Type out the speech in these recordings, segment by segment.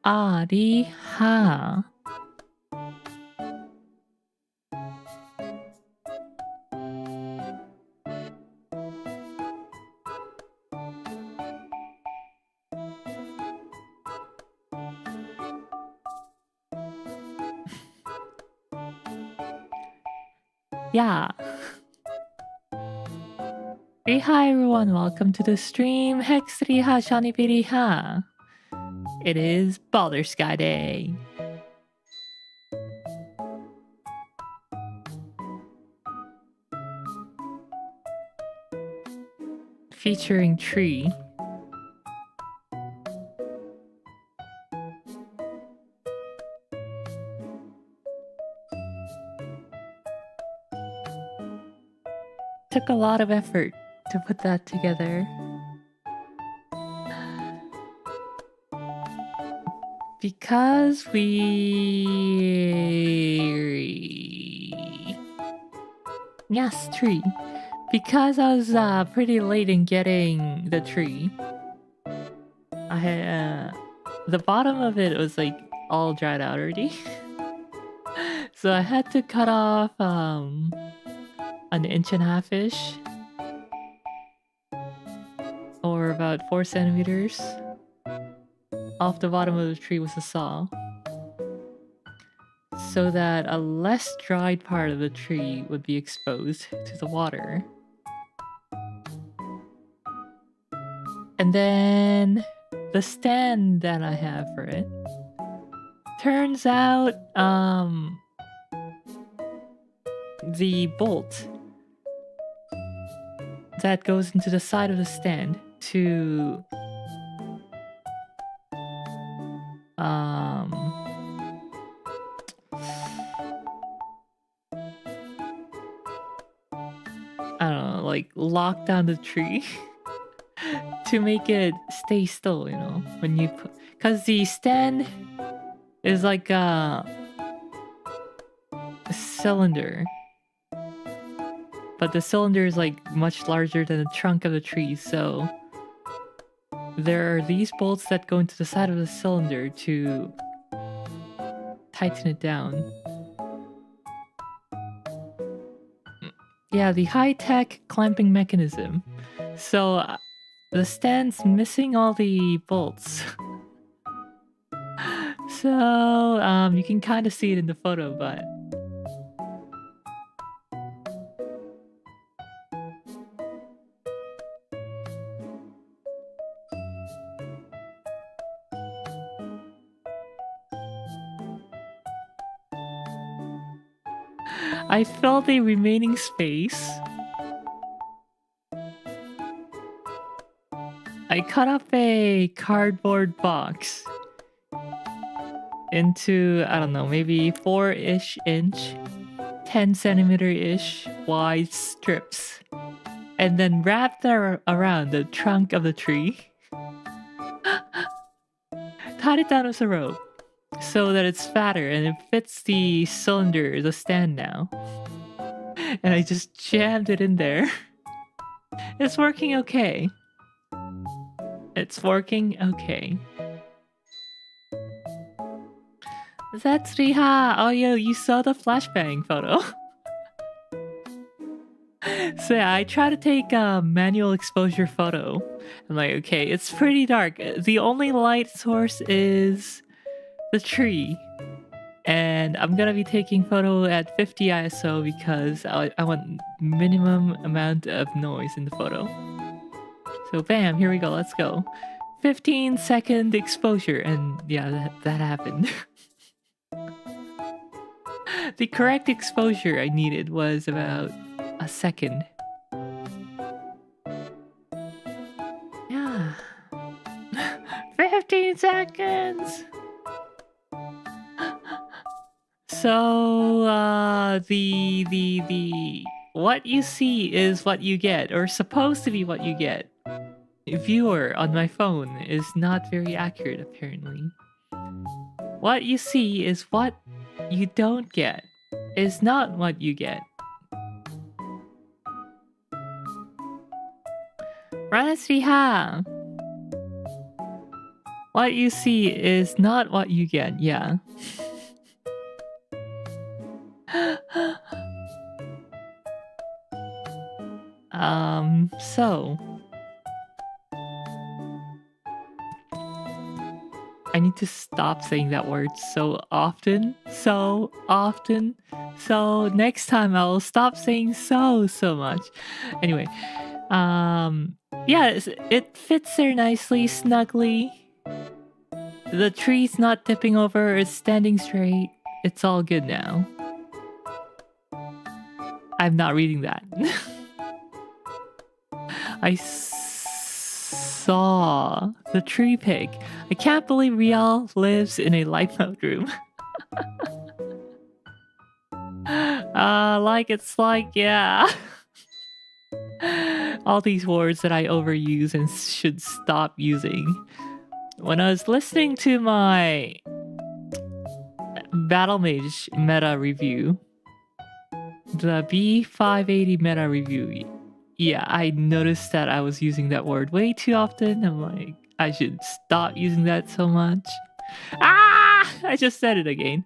아리하. Yeah. Hi everyone, welcome to the stream. Hex Riha Shani Piriha. It is Baldr Sky Day. Featuring Tree. Took a lot of effort to put that together. Because Yes, tree. Because I was pretty late in getting the tree. I had... the bottom of it was like all dried out already. So I had to cut off an 1.5-ish. Or about 4 centimeters. Off the bottom of the tree with a saw. So that a less dried part of the tree would be exposed to the water. And then the stand that I have for it turns out the bolt that goes into the side of the stand to I don't know, like lock down the tree to make it stay still, you know, when you put, because the stand is like a cylinder, but the cylinder is like much larger than the trunk of the tree, so there are these bolts that go into the side of the cylinder to tighten it down. Yeah, the high-tech clamping mechanism. So the stand's missing all the bolts. So you can kind of see it in the photo, but I filled the remaining space. I cut up a cardboard box into, I don't know, maybe 4-ish inch, 10 centimeter-ish wide strips, and then wrapped that around the trunk of the tree. Tied it down with a rope so that it's fatter and it fits the cylinder, the stand now. And I just jammed it in there. It's working okay. It's working okay. That's Riha! Oh yo, you saw the flashbang photo. So yeah, I try to take a manual exposure photo. I'm like, okay, it's pretty dark. The only light source is the tree. And I'm gonna be taking photo at 50 ISO because I want minimum amount of noise in the photo. So bam, here we go, let's go. 15-second exposure, and yeah, that happened. The correct exposure I needed was about a second. Yeah. 15 seconds! So, the what you see is what you get, or supposed to be what you get. Viewer on my phone is not very accurate, apparently. What you see is what you don't get, is not what you get. Ranasriha! What you see is not what you get, yeah. So I need to stop saying that word so often. So next time I will stop saying so much. Anyway, yeah, it fits there nicely, snugly. The tree's not tipping over, it's standing straight. It's all good now. I'm not reading that. I saw the tree pig. I can't believe Rial lives in a light mode room. It's like, yeah. All these words that I overuse and should stop using. When I was listening to my Battle Mage meta review, the B580 meta review, yeah, I noticed that I was using that word way too often. I'm like, I should stop using that so much. Ah! I just said it again.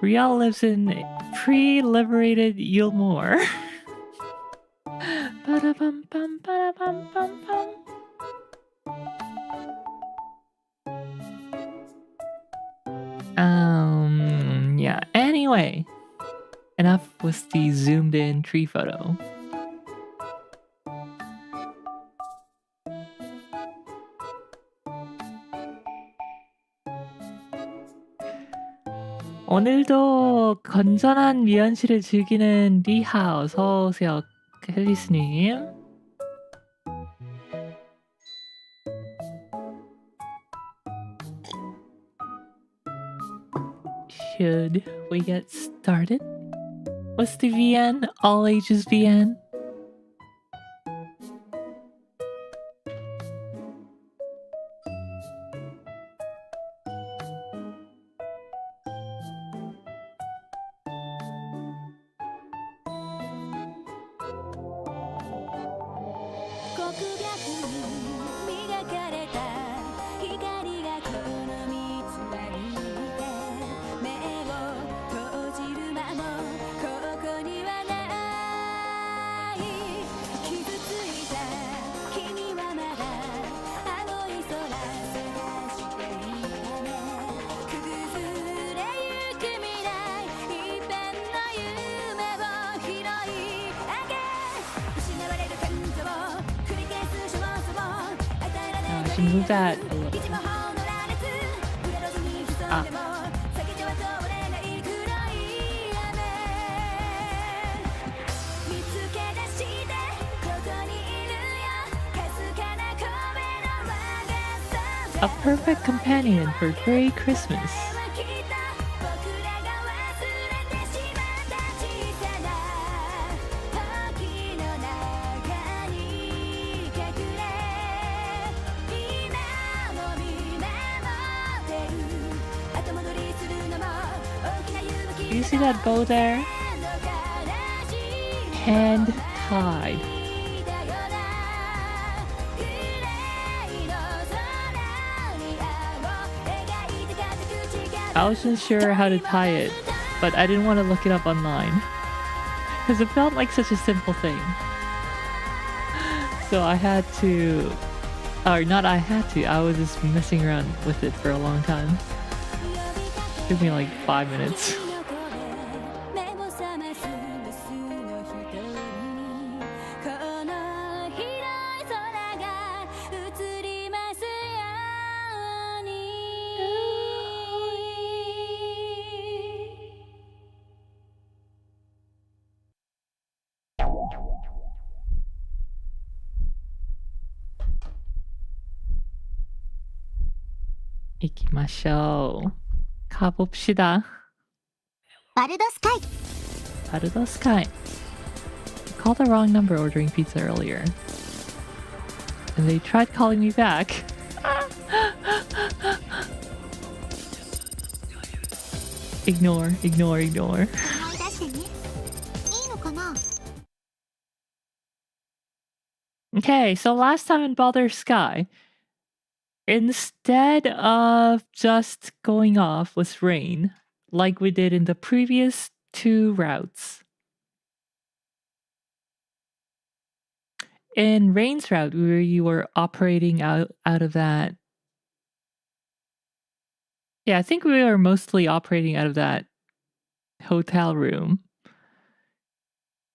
Rial lives in pre-liberated Yulmore. Ba-da-bum-bum, ba-da-bum-bum-bum. Yeah, anyway. Enough with the zoomed in tree photo. 오늘도 건전한 미연씨를 즐기는 리하 어서오세요 캘리스님. Should we get started? What's the VN? All ages VN? Move that a little. A perfect companion for Gray Christmas. You see that bow there? Hand tied. I wasn't sure how to tie it, but I didn't want to look it up online. Because it felt like such a simple thing. So I had to... Or not I had to, I was just messing around with it for a long time. It took me like 5 minutes. 이기마쇼. 가봅시다. Baldr Sky. Baldr Sky. I called the wrong number ordering pizza earlier. And they tried calling me back. Ignore. Okay, so last time in Baldr Sky, instead of just going off with Rain, like we did in the previous 2 routes. In Rain's route, where you were operating out of that. Yeah, I think we were mostly operating out of that hotel room.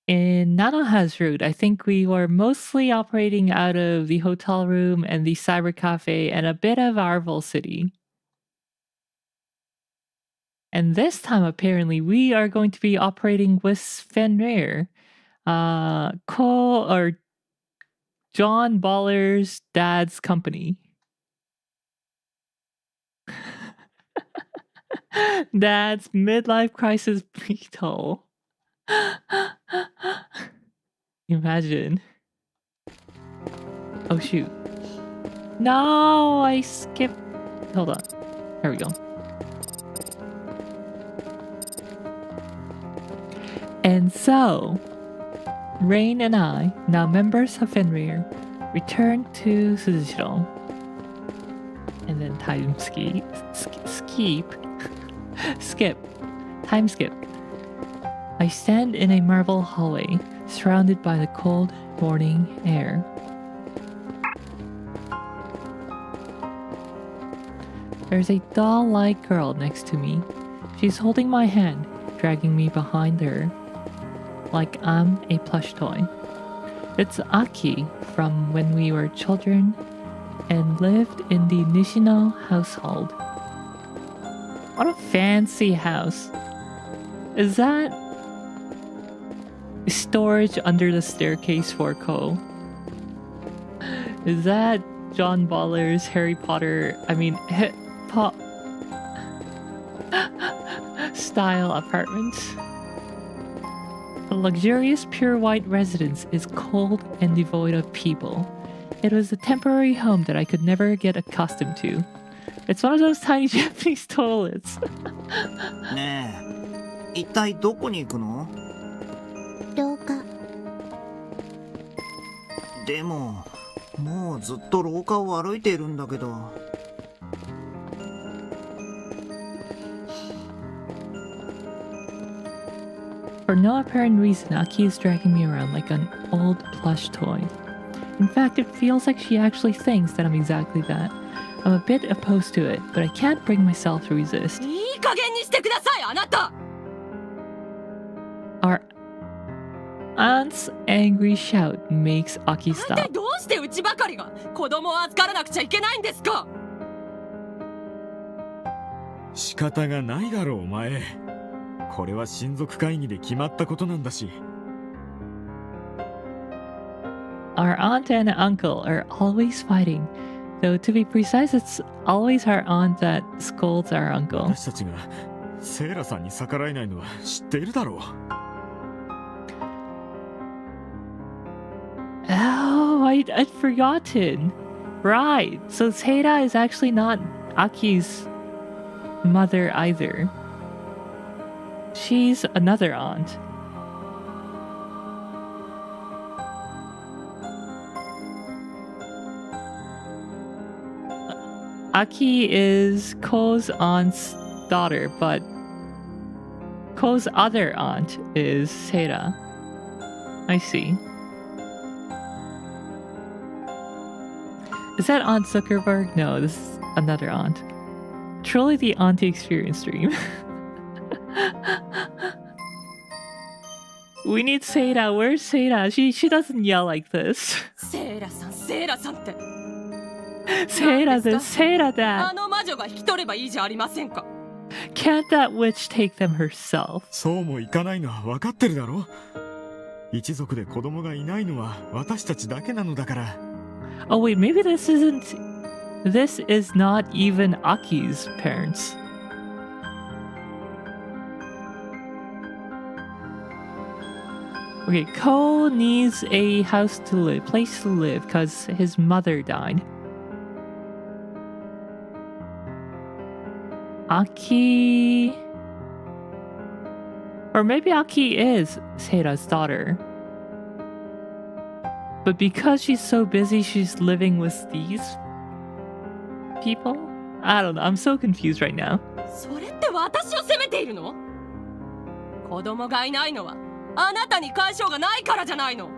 In Nanoha's route, I think we were mostly operating out of the hotel room and the cyber cafe and a bit of Arvel City. And this time, apparently, we are going to be operating with Fenrir. Cole or John Baller's dad's company. Dad's midlife crisis beetle. Imagine. Oh shoot. No, I skipped. Hold on. There we go. And so, Rain and I, now members of Fenrir, return to Suzushiro. And then time skip. Time skip. I stand in a marble hallway, surrounded by the cold morning air. There's a doll-like girl next to me. She's holding my hand, dragging me behind her, like I'm a plush toy. It's Aki from when we were children and lived in the Nishino household. What a fancy house. Is that storage under the staircase for Ko? Is that John Baller's Harry Potter, style apartment? A luxurious pure white residence is cold and devoid of people. It was a temporary home that I could never get accustomed to. It's one of those tiny Japanese toilets. ねえ、一体どこに行くの？廊下。でも、もうずっと廊下を歩いているんだけど。For no apparent reason, Aki is dragging me around like an old plush toy. In fact, it feels like she actually thinks that I'm exactly that. I'm a bit opposed to it, but I can't bring myself to resist. いい加減にしてください、あなた! Our aunt's angry shout makes Aki なんで stop. どうしてうちばかりが子供を預からなくちゃいけないんですか? 仕方がないだろう、お前。これは親族会議で決まったことなんだし。Our aunt and uncle are always fighting. Though to be precise, it's always our aunt that scolds our uncle. 私たちがセイラさんに逆らえないのは知っているだろう。Oh, I'd forgotten. Right. So Seira is actually not Aki's mother either. She's another aunt. Aki is Ko's aunt's daughter, but Ko's other aunt is Seira. I see. Is that Aunt Zuckerberg? No, this is another aunt. Truly the auntie experience stream. We need Seira. Where's Seira? She doesn't yell like this. セイラさんって Seira this, Seira あ that. の魔女が引き取ればいいじゃありませんか. Can't that witch take them herself? そうもいかないのは分かってるだろ。一族で子供がいないのは私たちだけなのだから。Oh wait, maybe this is not even Aki's parents. Okay, Ko needs a place to live, because his mother died. Aki... Or maybe Aki is Seira's daughter. But because she's so busy, she's living with these people? I don't know. I'm so confused right now. それって私を責めているの？子供がいないのはあなたに干渉がないからじゃないの。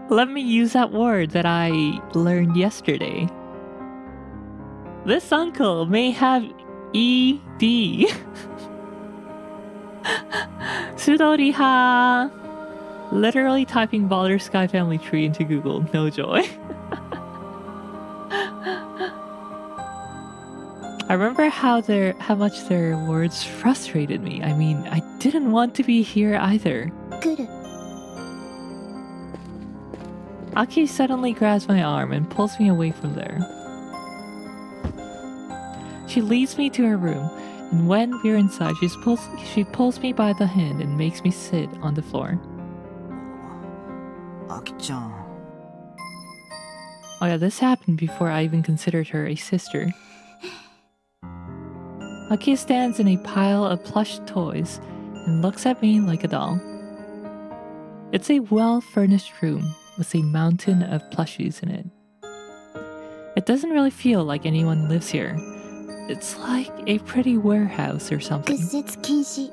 Let me use that word that I learned yesterday. This uncle may have ED. Sudoriha. Literally typing Baldr Sky family tree into Google. No joy. I remember how much their words frustrated me. I mean, I didn't want to be here either. 来る。 Aki suddenly grabs my arm and pulls me away from there. She leads me to her room, and when we're inside, she pulls me by the hand and makes me sit on the floor. アキちゃん。 Oh yeah, this happened before I even considered her a sister. Aki stands in a pile of plush toys and looks at me like a doll. It's a well-furnished room with a mountain of plushies in it. It doesn't really feel like anyone lives here. It's like a pretty warehouse or 屈 something. 折禁止。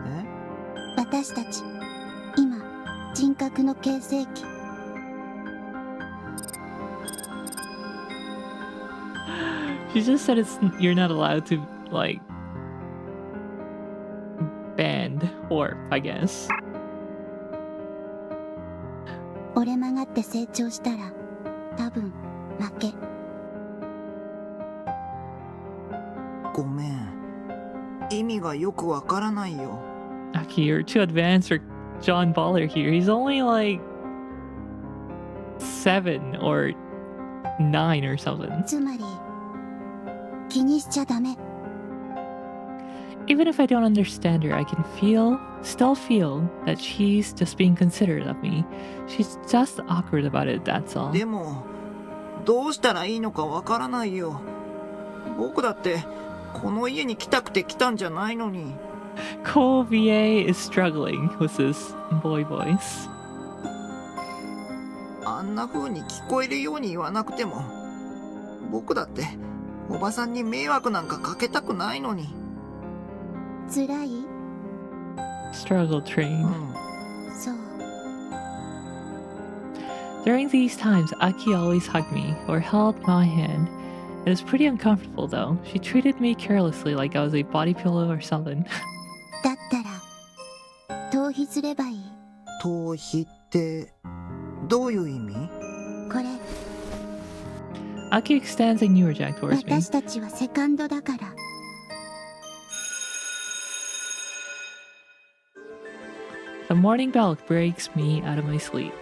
え？私たち今人格の形成期。 She just said you're not allowed to like band warp, I guess. 折れ曲がって成長したら多分負け。ごめん。意味がよくわからないよ。 Aki, you're too advanced for John Baldr here. He's only like 7 or 9 or something. つまり気にしちゃダメ。 Even if I don't understand her, I can still feel that she's just being considerate of me. She's just awkward about it, that's all. でも、どうしたらいいのかわからないよ。僕だってこの家に来たくて来たんじゃないのに。Cole VA is struggling with this boy voice. あんな風に聞こえるように言わなくても、僕だっておばさんに迷惑なんかかけたくないのに。辛い？ Struggle train. そう。 During these times, Aki always hugged me or held my hand. It was pretty uncomfortable though. She treated me carelessly like I was a body pillow or something. だったら逃避すればいい。逃避ってどういう意味？これ Aki extends a newer jack towards me. 私たちはセカンドだから。 The morning bell breaks me out of my sleep.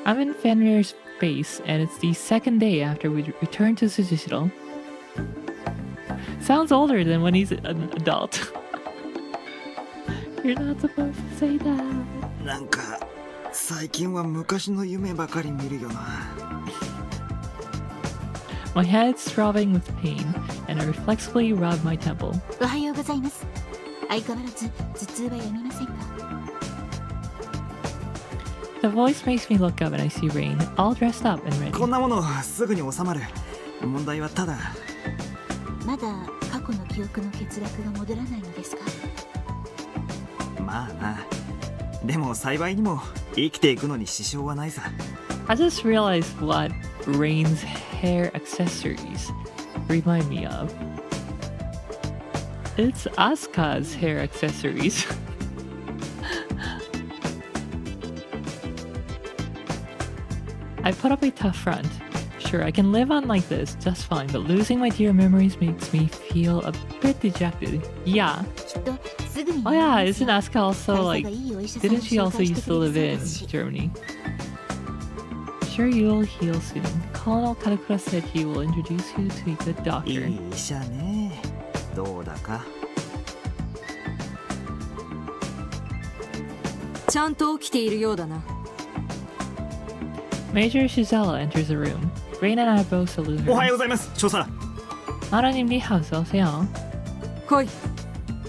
I'm in Fenrir's base, and it's the second day after we returned to Tsujishiro. Sounds older than when he's an adult. You're not supposed to say that. なんか最近は昔の夢ばかり見るよな。My head's throbbing with pain, and I reflexively rub my temple. おはようございます。相変わらず頭痛はやみませんか？ The voice makes me look up and I see Rain, all dressed up and ready. こんなものすぐに収まる。問題はただ。まだ過去の記憶の欠落が戻らないのですか？まあな。でも幸いにも生きていくのに支障はないさ。I just realized what Rain's hair accessories remind me of. It's Asuka's hair accessories. I put up a tough front. Sure, I can live on like this just fine, but losing my dear memories makes me feel a bit dejected. Yeah. きっとすぐに。 Oh yeah, isn't Asuka also like... Didn't she also used to live in Germany? I'm sure you'll heal soon. Colonel Karakura said he will introduce you to a good い doctor. い医者ね。どうだか。ちゃんと起きているようだな。 Major Shizella enters the room. Rain and I both salute おは her. ようございます調査。 마라님 리하 어서 오세요. 来い。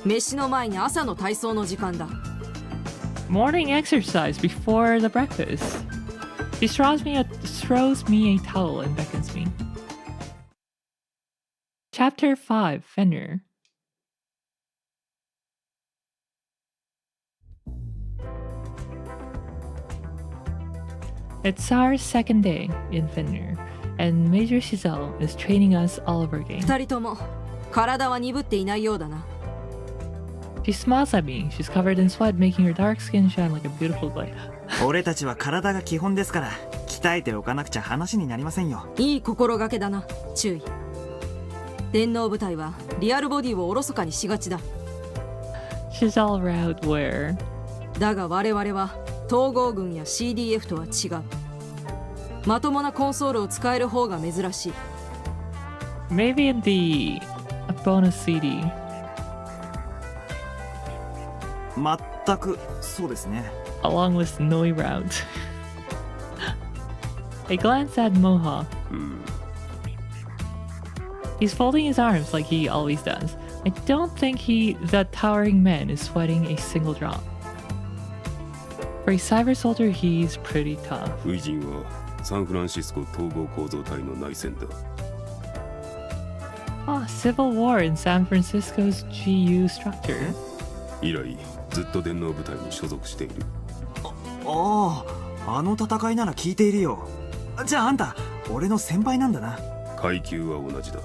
飯の前に朝の体操の時間だ。 Morning exercise before the breakfast. She throws me a towel and beckons me. Chapter 5, Fenrir. It's our second day in Fenrir, and Major Giselle is training us all over again. 二人とも体は鈍っていないようだな。 She smiles at me. She's covered in sweat, making her dark skin shine like a beautiful light. 俺たちは体が基本ですから、鍛えておかなくちゃ話になりませんよ。いい心がけだな。注意。電脳部隊はリアルボディをおろそかにしがちだ。 She's all around where? だが我々は統合軍や CDF とは違う。まともなコンソールを使える方が珍しい。 Maybe in the bonus CD. 全くそうですね。 Along with Noi Round. I glance at Mohawk. He's folding his arms like he always does. I don't think that towering man, is sweating a single drop. For a cyber soldier, he's pretty tough. ウイジンはサンフランシスコ統合構造体の内戦だ。 Ah, civil war in San Francisco's GU structure. 以来ずっと電脳部隊に所属している。ああ、あの戦いなら聞いているよ。じゃああんた、俺の先輩なんだな。階級は同じだ。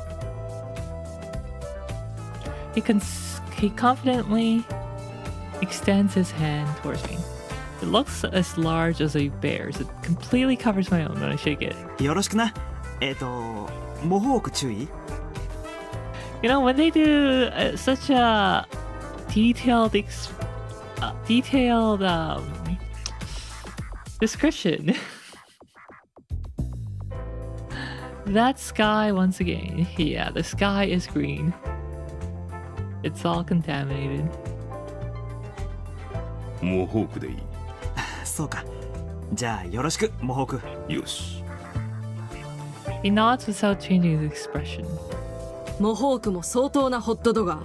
He confidently extends his hand towards me. It looks as large as a bear's. It completely covers my own when I shake it. よろしくな。モホーク注意。You know, when they do such a detailed description. That sky once again. Yeah, the sky is green. It's all contaminated. モホークでいい。そうか。じゃあよろしく、モホーク。よし。 He nods without changing his expression. モホークも相当なホットドガー。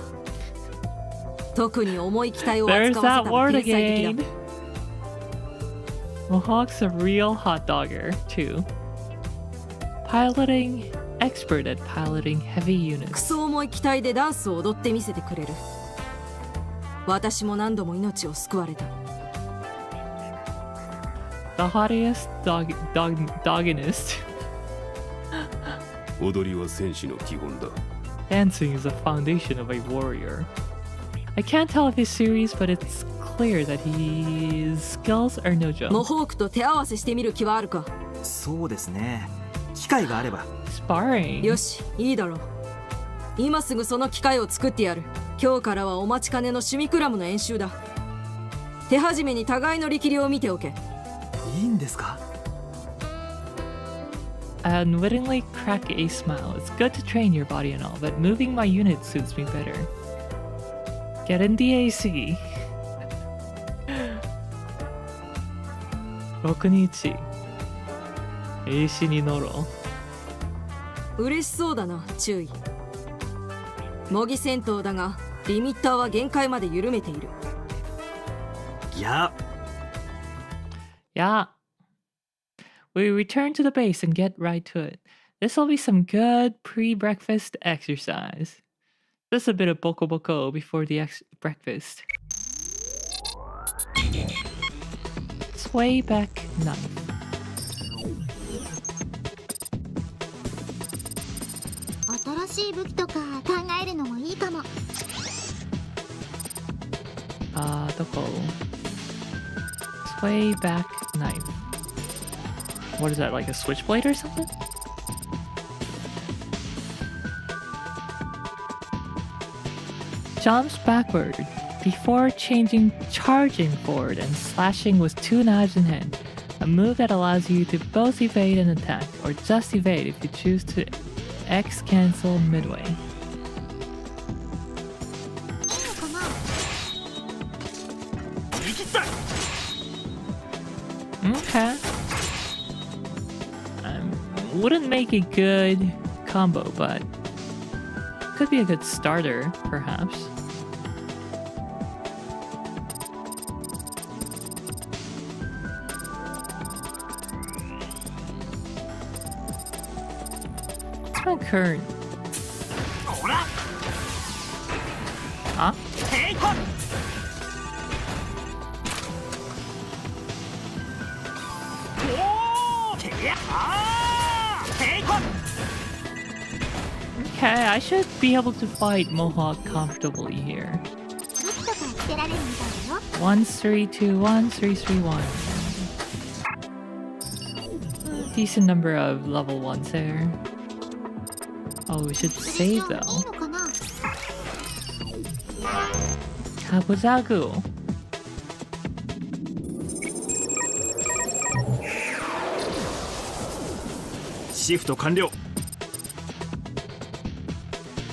特に重い機体を There's 扱わ that せたら word 天才的 again. だ。 Mohawk's a real hot dogger, too. Expert at piloting heavy ク units. ソ重い機体でダンスを踊ってみせてくれる。私も何度も命を救われた。 The hottest doginist. 踊りは戦士の基本だ。 Dancing is the foundation of a warrior. I can't tell if he's serious, but it's clear that his skills are no モ joke. ホークと手合わせしてみる気はあるか。そうですね。機会があれば。Sparring. よし、いいだろう。今すぐその機会を作ってやる。今日からはお待ちかねの趣味クラブの演習だ。手始めに互いの力量を見ておけ。いいんですか？ I unwittingly crack a smile. It's good to train your body and all, but moving my unit suits me better. Get in the AC. 6日 AC に乗ろう。嬉しそうだな、注意。模擬戦闘だが、リミッターは限界まで緩めている。いや、 Yeah. We return to the base and get right to it. This will be some good pre-breakfast exercise. Just a bit of boko boko before the breakfast. Sway back knife. New しい武器とか考えるのもいいかも。どこ? Sway back knife. What is that, like a switchblade or something? Jumps backward before charging forward and slashing with two knives in hand. A move that allows you to both evade and attack, or just evade if you choose to X-cancel midway. Okay. Wouldn't make a good combo, but could be a good starter, perhaps. turn. Huh? Okay, I should be able to fight Mohawk comfortably here. 武器とかつけられるみたいだよ。 1321, 331. Decent number of level 1s there. Oh, we should save それ though. じゃいいのかな。 Kabuzaku. Shift 完了。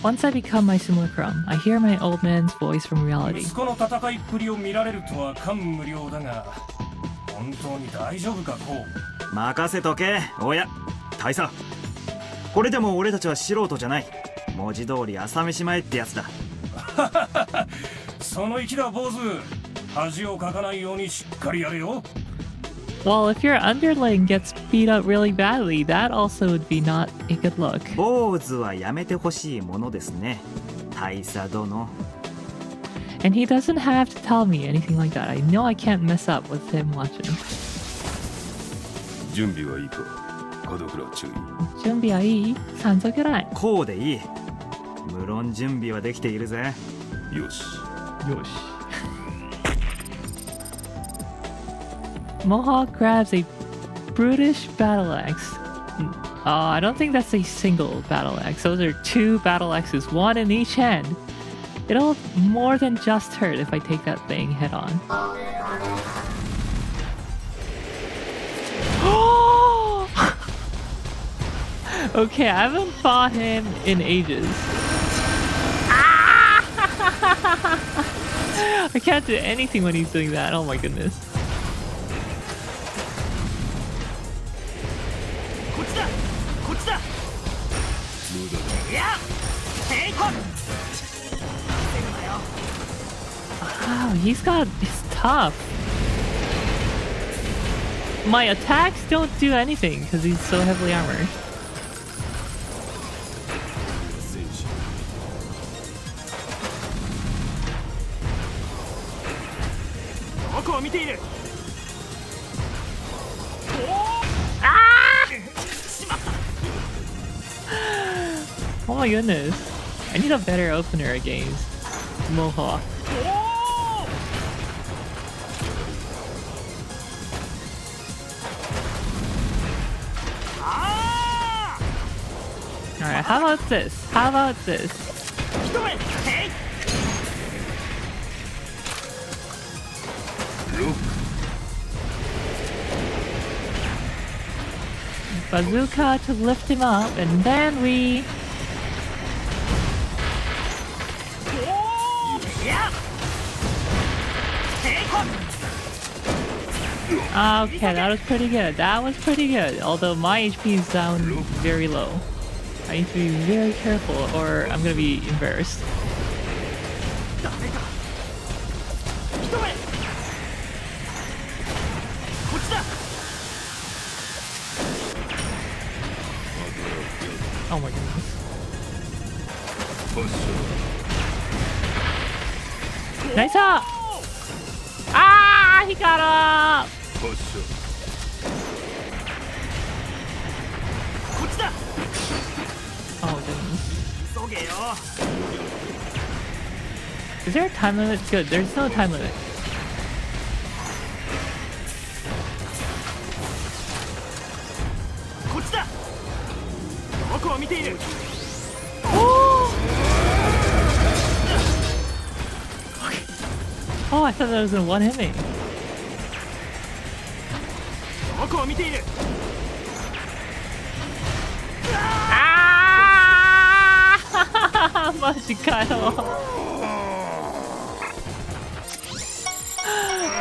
Once I become my simulacrum, I hear my old man's voice from reality. 息子の戦いっぷりを見られるとは感無量だが、本当に大丈夫かこう。任せとけ、親。大佐。これでも俺たちは素人じゃない。文字通り朝飯前ってやつだ。その意気だ坊主。恥をかかないようにしっかりやれよ。 Well, if your underling gets beat up really badly, that also would be not a good look. 坊主はやめてほしいものですね。大佐殿。 And he doesn't have to tell me anything like that. I know I can't mess up with him watching. 準備はいいか。門倉注意。準備はいい？山賊ない。こうでいい。無論準備はできているぜ。よし。よし。Mohawk grabs a brutish battle axe. I don't think that's a single battle axe. Those are two battle axes, one in each hand. It'll more than just hurt if I take that thing head on. Okay, I haven't fought him in ages. I can't do anything when he's doing that. Oh my goodness. こっちだこっちだ。無駄だ。いやテイコン。 Wow, he's tough. My attacks don't do anything because he's so heavily armored. 戦士。どこを見ている。 Oh my goodness. I need a better opener against Mohawk. Alright, how about this? How about this? 一目テイ。 Bazooka to lift him up, and then we... Okay, that was pretty good. That was pretty good. Although my HP is down very low. I need to be very careful or I'm gonna be embarrassed. ダメか。一目。こっちだ。 Oh my goodness. Nice up! Ah! He got up! こっちだ。 Oh goodness. 急げよ。 Is there a time limit? Good, there's no time limit. こっちだ。どこを見ている。 Oh, I thought that was gonna one hit me. どこを見ている。 Ah! マジかよ。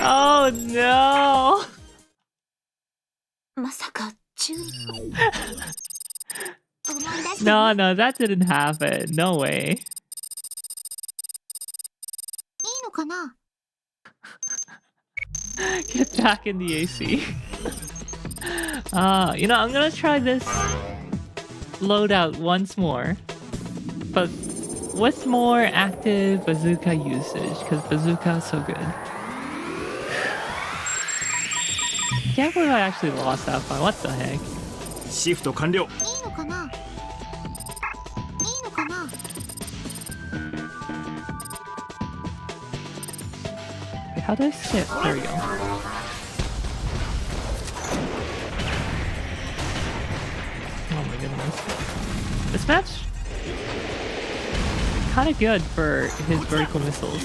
Oh no! まさか注意。思い出した。 No, no, that didn't happen. No way. いいのかな。 Get back in the AC. You know, I'm gonna try this loadout once more, but with more active bazooka usage, because bazooka is so good. Can't believe I actually lost that fight. What the heck? シフト完了。いいのかな、いいのかな。 Wait, how do I skip? There we go. Oh my goodness. This match kind of good for his vertical missiles.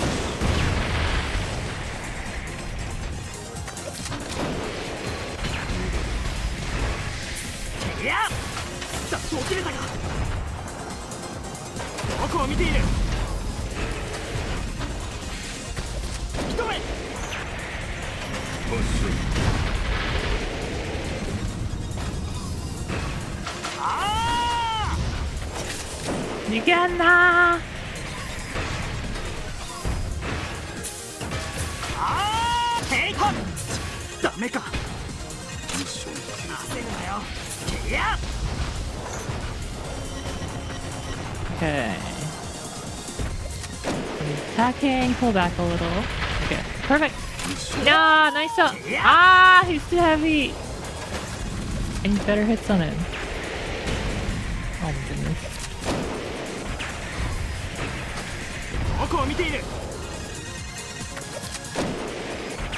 Yeah! さっと起きれたか。どこを見ている。一目。ああ。逃げんなー。ああ。ヘイト。ダメか。焦るなよ。いや。 Okay. Attacking, pull back a little. Okay, perfect. No, nice shot. Ah, he's too heavy. I need better hits on him. Oh my goodness. どこを見ている。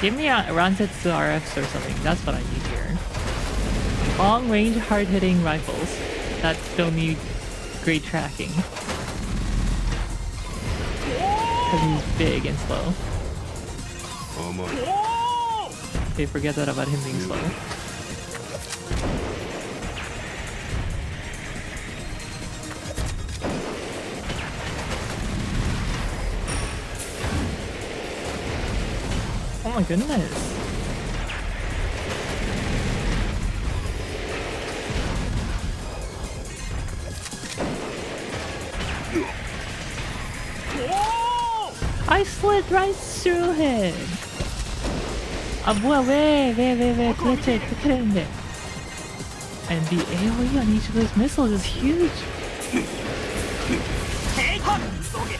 Give me a Ransetsu RFs or something. That's what I need here. Long range, hard hitting rifles that still need great tracking. Because he's big and slow. Okay, forget that about him being slow. Oh my goodness. I slid right through him. Wait. And the AoE on each of those missiles is huge.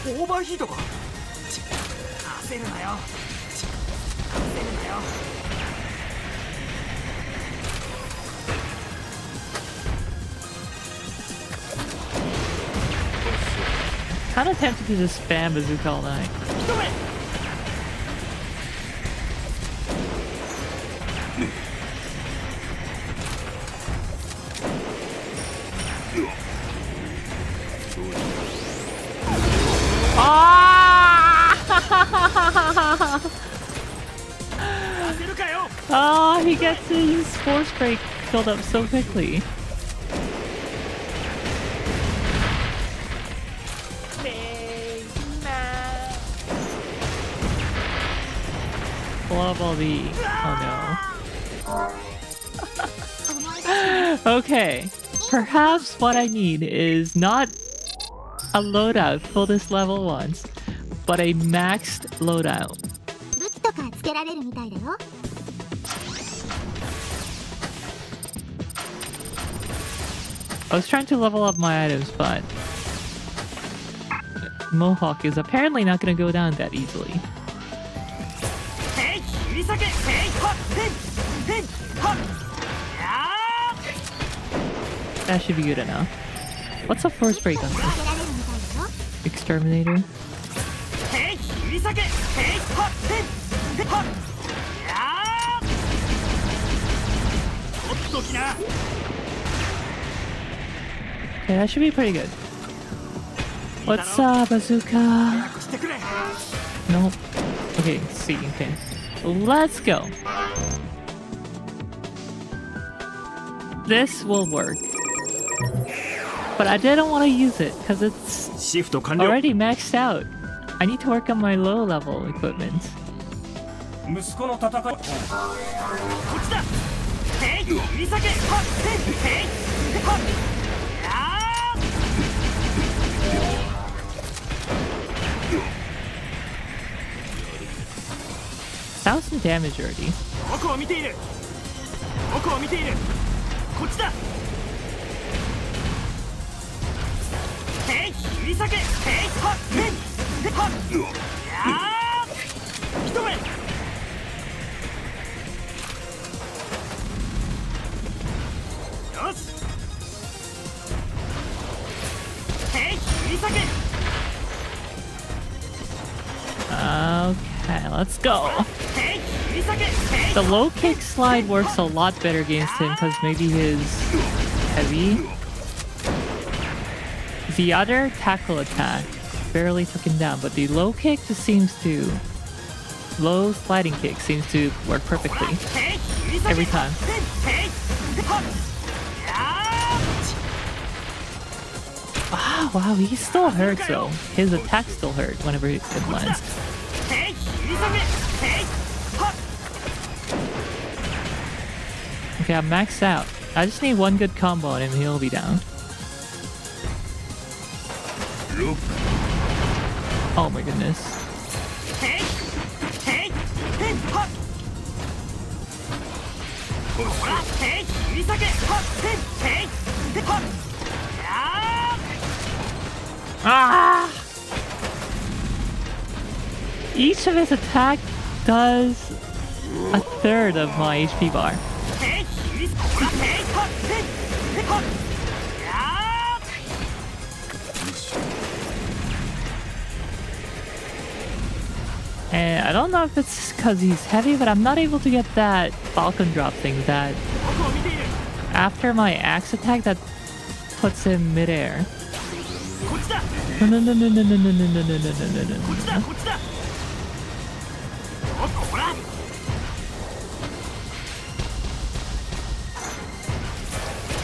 オーバーヒートか。焦るなよ。焦るなよ。 Kind of tempted to just spam bazooka all night. Oh, he gets his force break filled up so quickly. Blow up all the... Oh no. Okay. Perhaps what I need is not a loadout for this level once, but a maxed loadout. 武器とかつけられるみたいだよ。 I was trying to level up my items, but Mohawk is apparently not going to go down that easily. That should be good enough. What's a force break on this? Exterminator? Okay, that should be pretty good. What's up, bazooka? Nope. Okay, see, okay. Let's go. This will work. But I didn't want to use it because it's already maxed out. I need to work on my low level equipment. 息子の戦い。こっちだ。ヘイ、切り裂け。ヘイ、ヘイ、はっ。 1000 damage already. へい切り裂けへいはっへいはっやー一目よしへい切り裂け Okay, let's go. へい切り裂けへい The low kick slide works a lot better against him because maybe his heavy. The other tackle attack barely took him down, but the low kick just seems to... Low sliding kick seems to work perfectly へい切り裂け every time. へいはっやー Wow, he still hurts though. His attacks still hurt whenever it lands. へい切り裂けへいはっ Okay, I'm maxed out. I just need one good combo on him and he'll be down. Oh my goodness. へいへいへいはっほらへい切り裂けはっへいへいはっやー Ah! Each of his attack does a third of my HP bar. へい切りほらへいはっへいへいはっやー And I don't know if it's because he's heavy, but I'm not able to get that Falcon drop thing that 僕を見ている after my axe attack that puts him midair. こっちだ No, no, no, no, no, no, no, no, no, no, no, no, no, こっちだ no. こっちだおっとほら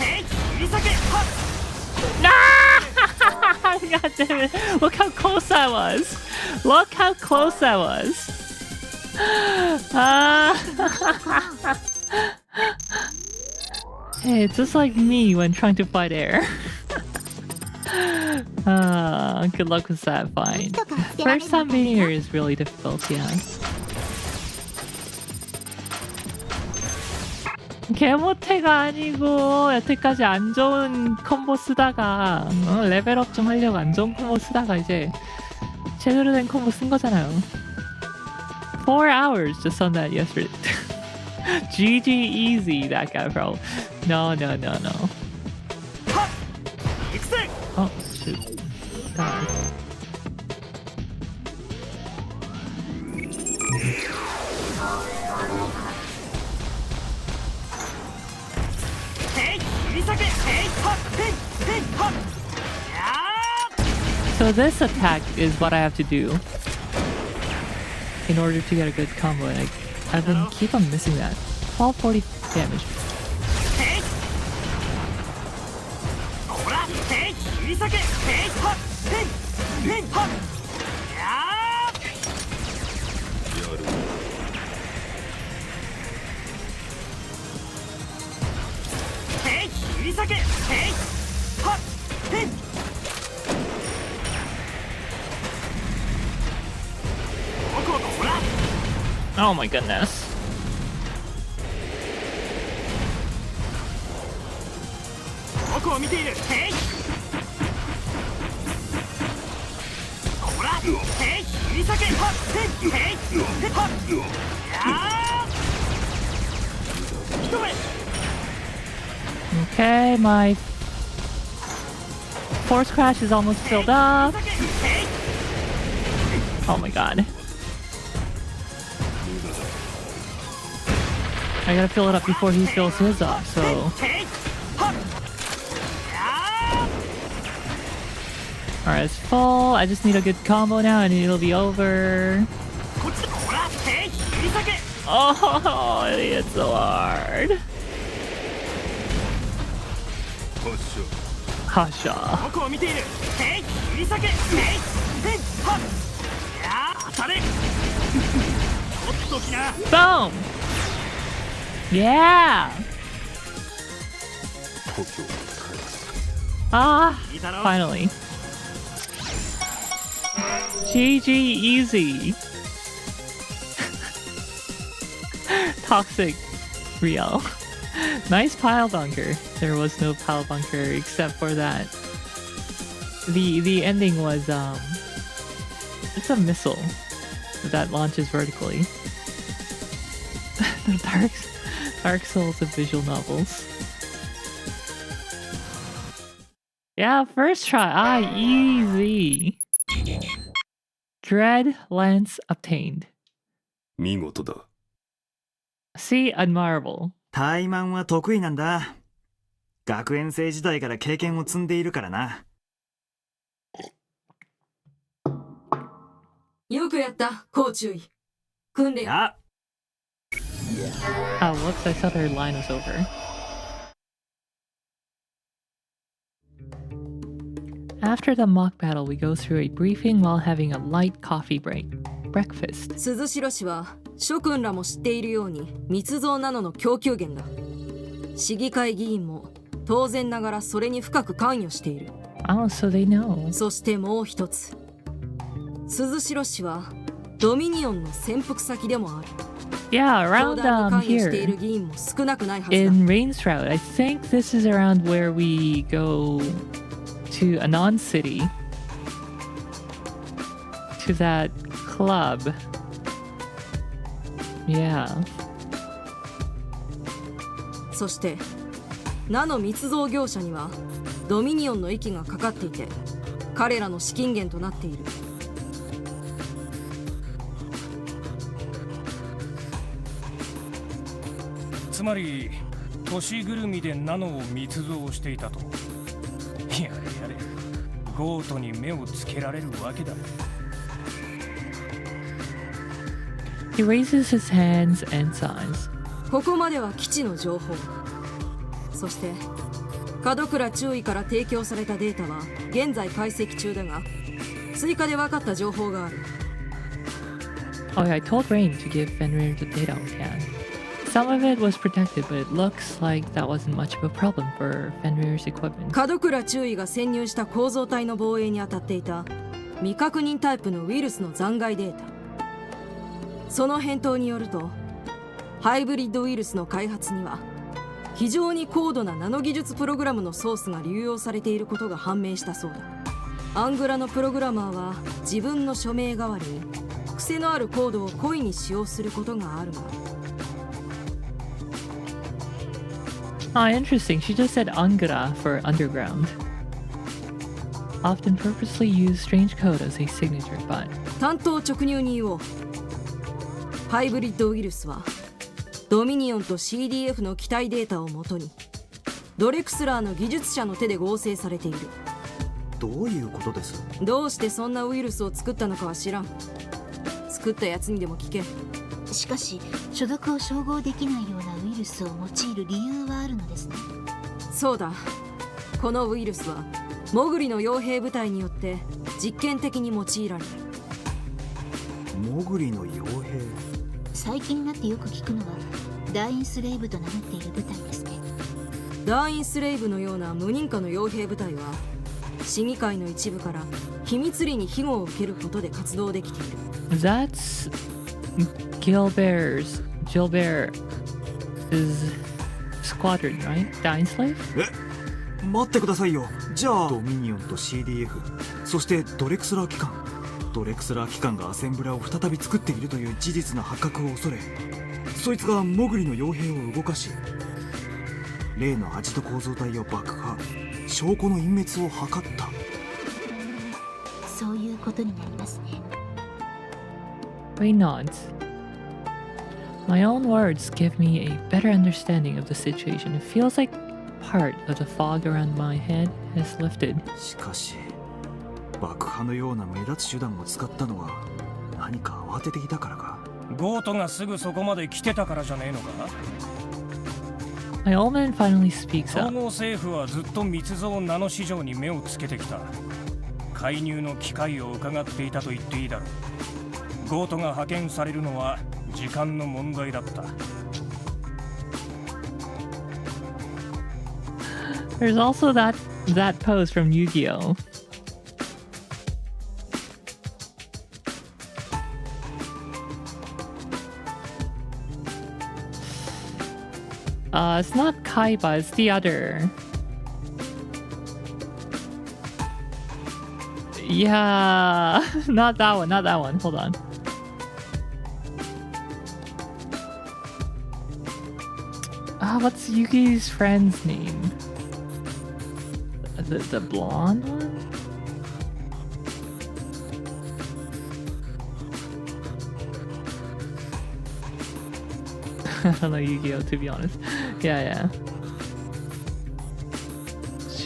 へい切り裂けはっ God damn it. Look how close I was. Look how close I was. Hey, it's just like me when trying to fight air. Good luck with that fight. First time being here is really difficult, yeah. 개모테가 아니고 여태까지 안 좋은 콤보 쓰다가 레벨업 좀 하려고 안 좋은 콤보 쓰다가 이제 제대로 된 콤보 쓴 거잖아요. 4 hours just on that yesterday. GG easy, that guy, bro. No, no, no, no. 行くぜ Oh, shoot. Die. So this attack is what I have to do in order to get a good combo, and I've been keep on missing that. 1240 damage. Oh my goodness. Okay, my force crash is almost filled up. Oh my god. I gotta fill it up before he fills his up, so... Alright, it's full. I just need a good combo now and it'll be over. Oh, it's so hard. Hasha. Boom! Yeah! Ah, finally. GG easy. Toxic Real. Nice pile bunker. There was no pile bunker except for that the ending was it's a missile that launches vertically. The Dark Souls of visual novels. Yeah, first try. Easy. Dread Lance obtained. 見事だ。 See, admirable. 怠慢は得意なんだ。学園生時代から経験を積んでいるからな。よくやった、高注意。訓練。あ、 Oh, whoops, I thought her line was over. After the mock battle, we go through a briefing while having a light coffee breakfast. 鈴代氏は諸君らも知っているように密造なのの供給源だ。市議会議員も当然ながらそれに深く関与している。 Oh, so they know. そしてもう一つ、鈴代氏はドミニオンの潜伏先でもある。 Yeah, 教 around 団に関与している here 議員も少なくないはずだ。 in Rainsrout. I think this is around where we go to Anon City, to that club. Yeah. そしてナの密造業者にはドミニオンの息がかかっていて、彼らの資金源となっている。つまり都市ぐるみでナノを密造していたと。やれやれ、ゴートに目をつけられるわけだ。 He raises his hands and sighs. ここまでは基地の情報。そして門倉中尉から提供されたデータは現在解析中だが、追加で分かった情報がある。 Oh, yeah, I told Rain to give Fenrir the data we can. Some of it was protected, but it looks like that wasn't much of a problem for Fenrir's equipment. 門倉中尉が潜入した構造体の防衛に当たっていた未確認タイプのウイルスの残骸データ。その返答によると、ハイブリッドウイルスの開発には非常に高度なナノ技術プログラムのソースが流用されていることが判明したそうだ。アングラのプログラマーは自分の署名代わりに癖のあるコードを故意に使用することがあるが。 Ah, interesting. She just said Angara for underground. Often purposely use strange code as a signature, but 担当直入に言おう。ハイブリッドウイルスはドミニオンと CDF の機体データをもとにドレクスラーの技術者の手で合成されている。どういうことです？どうしてそんなウイルスを作ったのかは知らん。作ったやつにでも聞け。しかし所属を照合できないようなウイルスを用いる理由はあるのですね。そうだ、このウイルスはモグリの傭兵部隊によって実験的に用いられる。モグリの傭兵。最近になってよく聞くのはダインスレイブと名乗っている部隊ですね。ダーインスレイブのような無認可の傭兵部隊は市議会の一部から秘密裏に庇護を受けることで活動できている。 that's Gilbert's squadron, right? Dying Slave? 待ってくださいよ。じゃあドミニオンと CDF、 そしてドレクスラー機関。ドレクスラー機関がアセンブラを再び作っているという事実の発覚を恐れ、そいつがモグリの傭兵を動かし、例のアジト構造体を爆破、証拠の隠滅を図った。そういうことになりますね。Ray nods. My own words give me a better understanding of the situation. It feels like part of the fog around my head has lifted. しかし爆破のような目立つ手段を使ったのは何か慌てていたからか。ゴートがすぐそこまで来てたからじゃねえのか。 My old man finally speaks 総 up. 合政府はずっと密造ナノ市場に目をつけてきた。介入の機会を伺っていたと言っていいだろう。ゴートが派遣されるのは時間の問題だった。 There's also that pose from Yu-Gi-Oh! It's not Kaiba, it's the other. Yeah, not that one, not that one. Hold on. What's Yuki's friend's name? The blonde one? I don't know Yu-Gi-Oh, to be honest. Yeah.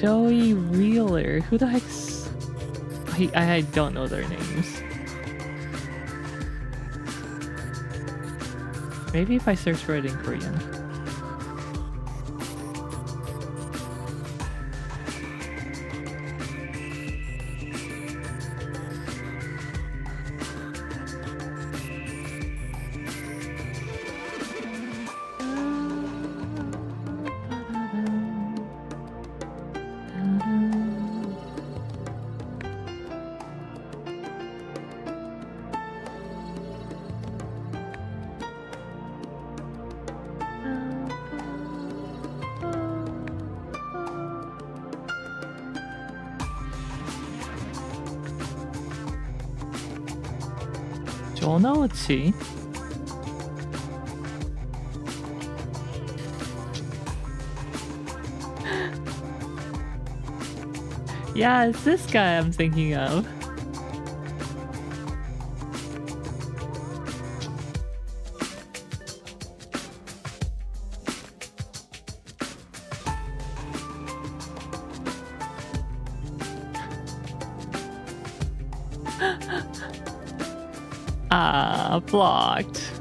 Joey Wheeler. Who the heck's... I don't know their names. Maybe if I search for it in Korean. Jonouchi? Yeah, it's this guy I'm thinking of. Blocked.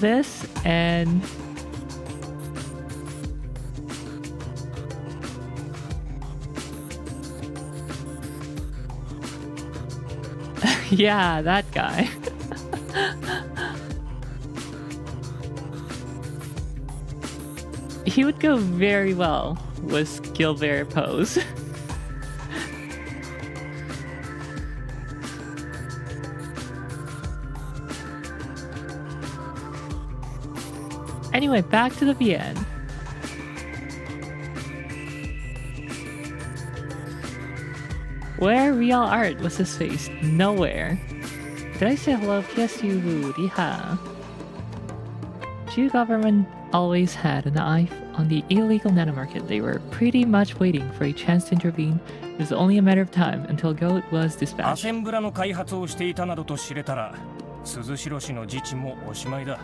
This and yeah, that guy. He would go very well with Gilbert pose. Anyway, back to the VN. Where real art was his face? Nowhere. Did I say hello? Yes, you would. Yeah. Jew government always had an eye on the illegal nano market. They were pretty much waiting for a chance to intervene. It was only a matter of time until Goat was ア dispatched. センブラの開発をしていたなどと知れたら鈴代氏の自治もおしまいだ。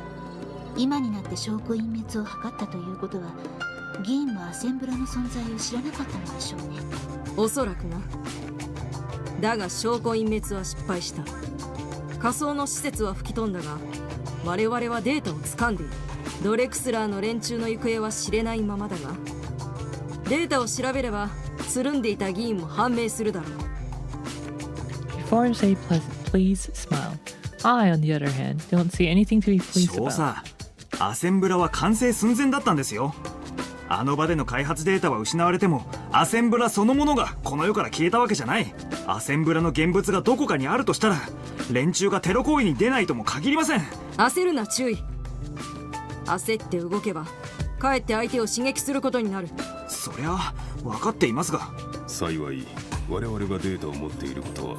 今になって証拠隠滅を図ったということは、議員もアセンブラの存在を知らなかったのでしょうね。おそらくな。だが証拠隠滅は失敗した。仮想の施設は吹き飛んだが、我々はデータを掴んでいる。ドレクスラーの連中の行方は知れないままだが、データを調べればつるんでいた議員も判明するだろう。 Before you say please smile. I, on the other hand, don't see anything to be pleased 少 about. 佐、アセンブラは完成寸前だったんですよ。あの場での開発データは失われても、アセンブラそのものがこの世から消えたわけじゃない。アセンブラの現物がどこかにあるとしたら、連中がテロ行為に出ないとも限りません。焦るな、注意。焦って動けばかえって相手を刺激することになる。そりゃ分かっていますが、幸い我々がデータを持っていることは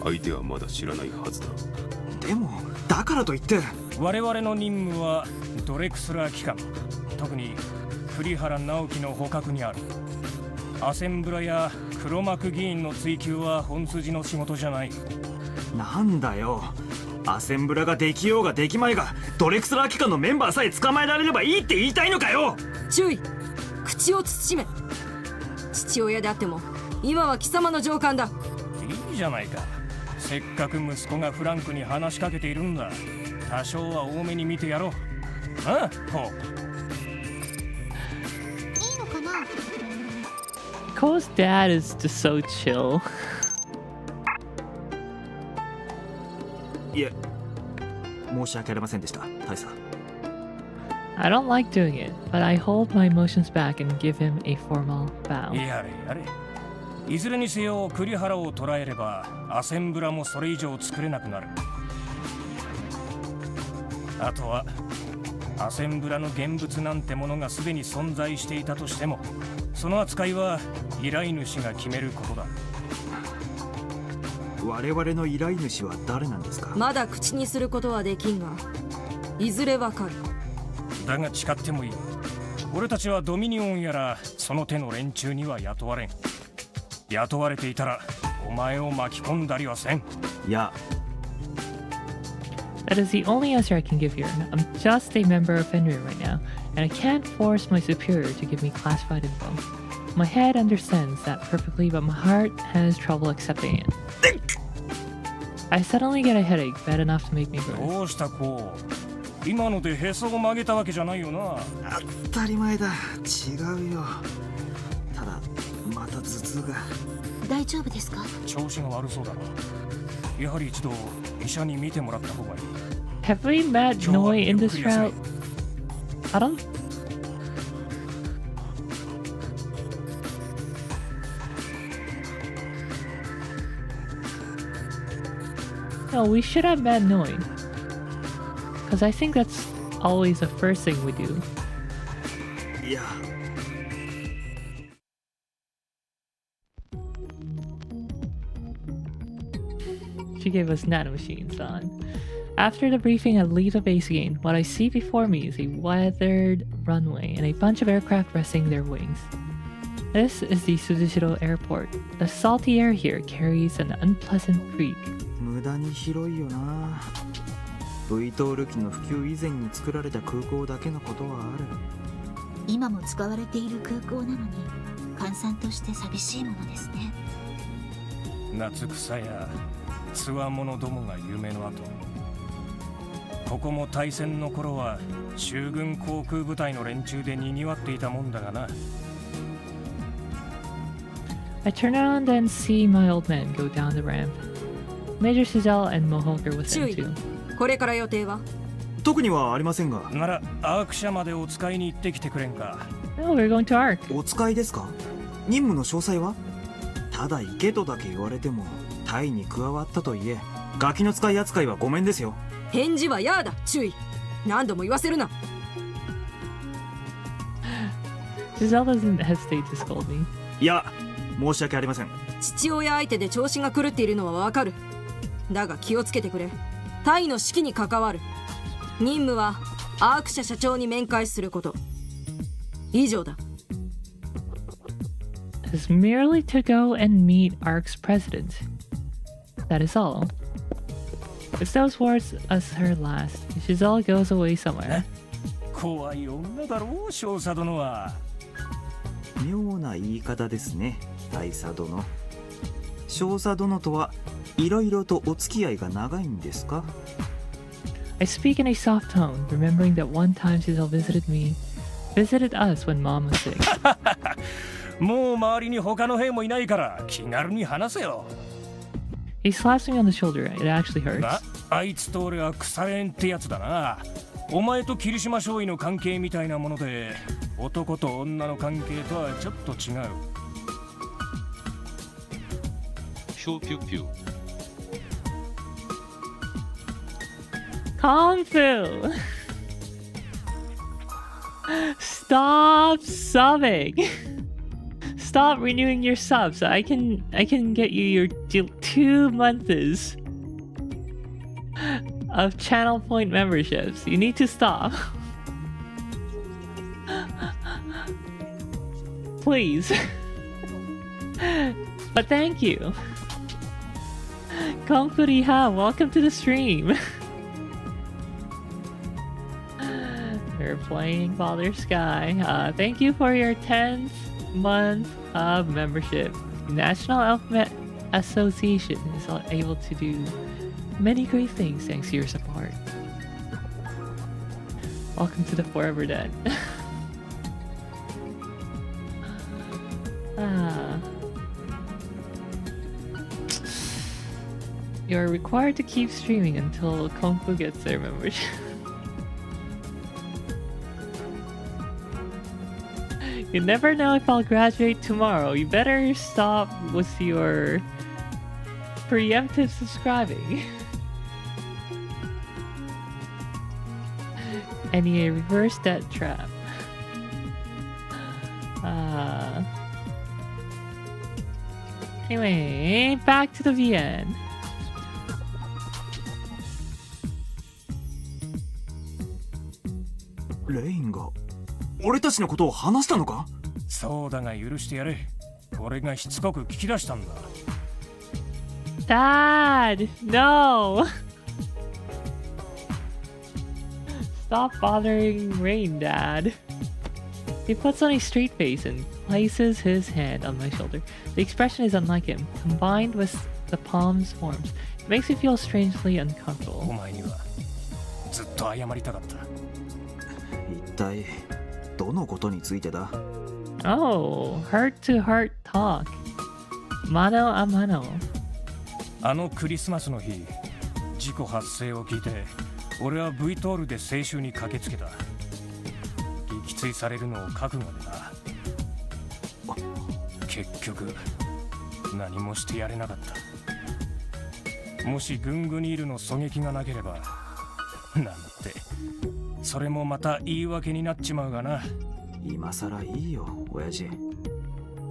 相手はまだ知らないはずだ。でもだからといって我々の任務はドレクスラー機関、特に栗原直樹の捕獲にある。アセンブラや黒幕議員の追及は本筋の仕事じゃない。なんだよ、アセンブラができようができまいがドレクスラー機関のメンバーさえ捕まえられればいいって言いたいのかよ。注意、口を慎め。父親であっても今は貴様の上官だ。いいじゃないか、せっかく息子がフランクに話しかけているんだ。多少は多めに見てやろう。ああ、ほう。いいのかな。 Cole's dad is just so chill. いえ、申し訳ありませんでした、大佐。 I don't like doing it, but I hold my emotions back and give him a formal bow. やれやれ。いずれにせよ栗原を捕らえればアセンブラもそれ以上作れなくなる。あとはアセンブラの現物なんてものがすでに存在していたとしても、その扱いは依頼主が決めることだ。我々の依頼主は誰なんですか？まだ口にすることはできんが、いずれわかる。だが誓ってもいい。俺たちはドミニオンやらその手の連中には雇われん。雇われていたらお前を巻き込んだりはせん。いや、 That is the only answer I can give here. I'm just a member of Fenrir right now, and I can't force my superior to give me classified info. My head understands that perfectly, but my heart has trouble accepting it. I suddenly get a headache bad enough to make me groan. どうしたこう。今のでへそを曲げたわけじゃないよな。当たり前だ。違うよ。ただまた頭痛が。大丈夫ですか？調子が悪そうだな。やはり一度医者に見てもらった方がいい。 Have we met Noi in this route? Adam? No, we should have met Noi. Because I think that's always the first thing we do. いや、 She gave us nanomachines on. After the briefing, I leave the base again. What I see before me is a weathered runway and a bunch of aircraft resting their wings. This is the Suzishiro Airport. The salty air here carries an unpleasant creak. 無駄に広いよな。V トール機の普及以前に作られた空港だけのことはある。今も使われている空港なのに閑散として寂しいものですね。夏草やつわものどもが夢の後。ここも大戦の頃は州軍航空部隊の連中で賑わっていたもんだがな。I turn around and see my old man go down the ramp. Major Cizelle and Mohawk are with him too. これから予定は？特にはありませんが。ならアーク社までお使いに行ってきてくれんか。No, we're going to Ark. お使いですか？任務の詳細は？ただ行けとだけ言われても、タイに加わったといえ、ガキの使い扱いはごめんですよ。返事はやだ、注意。何度も言わせるな。Giselle doesn't hesitate to scold me. いや、申し訳ありません。父親相手で調子が狂っているのはわかる。だが気をつけてくれ。タイの指揮に関わる。任務はアーク社社長に面会すること。以上だ。Is merely to go and meet Ark's president. That is all. With those words as her last, Giselle goes away somewhere. 怖い女だろう、少佐殿は。妙な言い方ですね、大佐殿。少佐殿とはいろいろとお付き合いが長いんですか？ I speak in a soft tone, remembering that one time Giselle visited us when Mom was sick. もう周りに他の兵もいないから気軽に話せよ。He slaps me on the shoulder. It actually hurts. あいつと俺は腐れんってやつだな。お前と霧島少尉の関係みたいなもので、男と女の関係とはちょっと違う。ヒョウピュピュ。Kung Fu! Stop subbing! Stop renewing your subs. I can get you your 2 months of channel point memberships. You need to stop. Please. But thank you. Kung Fu Riha, welcome to the stream. We're playing Baldr Sky. Thank you for your 10th month of membership. National Alphabet Association is able to do many great things thanks to your support. Welcome to the Forever Dead. You're required to keep streaming until Kung Fu gets their membership. You never know if I'll graduate tomorrow. You better stop with your preemptive subscribing. And he reversed that trap. Anyway, back to the VN. レインが俺たちのことを話したのか？そうだが許してやれ。俺がしつこく聞き出したんだ。Dad, no! Stop bothering Rain, Dad. He puts on a straight face and places his hand on my shoulder. The expression is unlike him, combined with the palm's warmth. It makes me feel strangely お uncomfortable. 前にはずっと謝りたかった。一体どのことについてだ？ Oh, heart-to-heart talk. Mano a mano. あのクリスマスの日、事故発生を聞いて、俺は V トールで青春に駆けつけた。撃墜されるのを覚悟でな。結局、何もしてやれなかった。もしグングニールの狙撃がなければ、なんて、それもまた言い訳になっちまうがな。今さらいいよ、親父。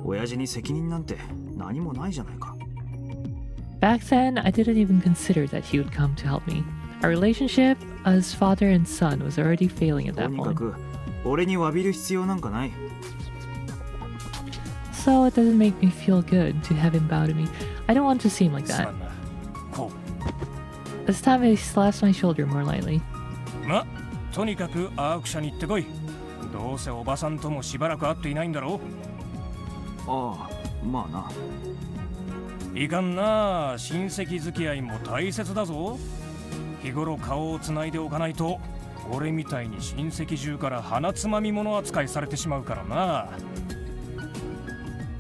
親父に責任なんて何もないじゃないか。Back then, I didn't even consider that he would come to help me. Our relationship as father and son was already failing at と that にか point. く俺に詫びる必要なんかない。 So it doesn't make me feel good to have him bow to me. I don't want to seem like す that. まんな。こ This time I slapped my shoulder more lightly. う。ま、とにかくアーク社に行ってこい。どうせおばさんともしばらく会っていないんだろう。ああ、まあな。いかんな、親戚付き合いも大切だぞ。日頃顔をつないでおかないと、俺みたいに親戚中から鼻つまみ者扱いされてしまうからな。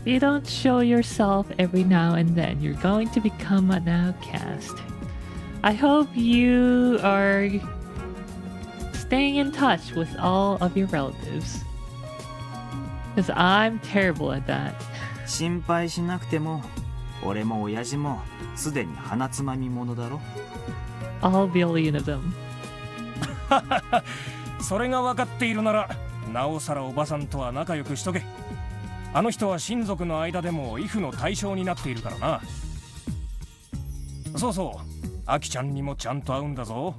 If you don't show yourself every now and then, you're going to become an outcast. I hope you are staying in touch with all of your relatives. Because I'm terrible at that. 心配しなくても、俺も親父もすでに鼻つまみ者だろ。All billion of them. それが分かっているなら、なおさらおばさんとは仲良くしとけ。あの人は親族の間でも畏怖の対象になっているからな。そうそう、アキちゃんにもちゃんと会うんだぞ。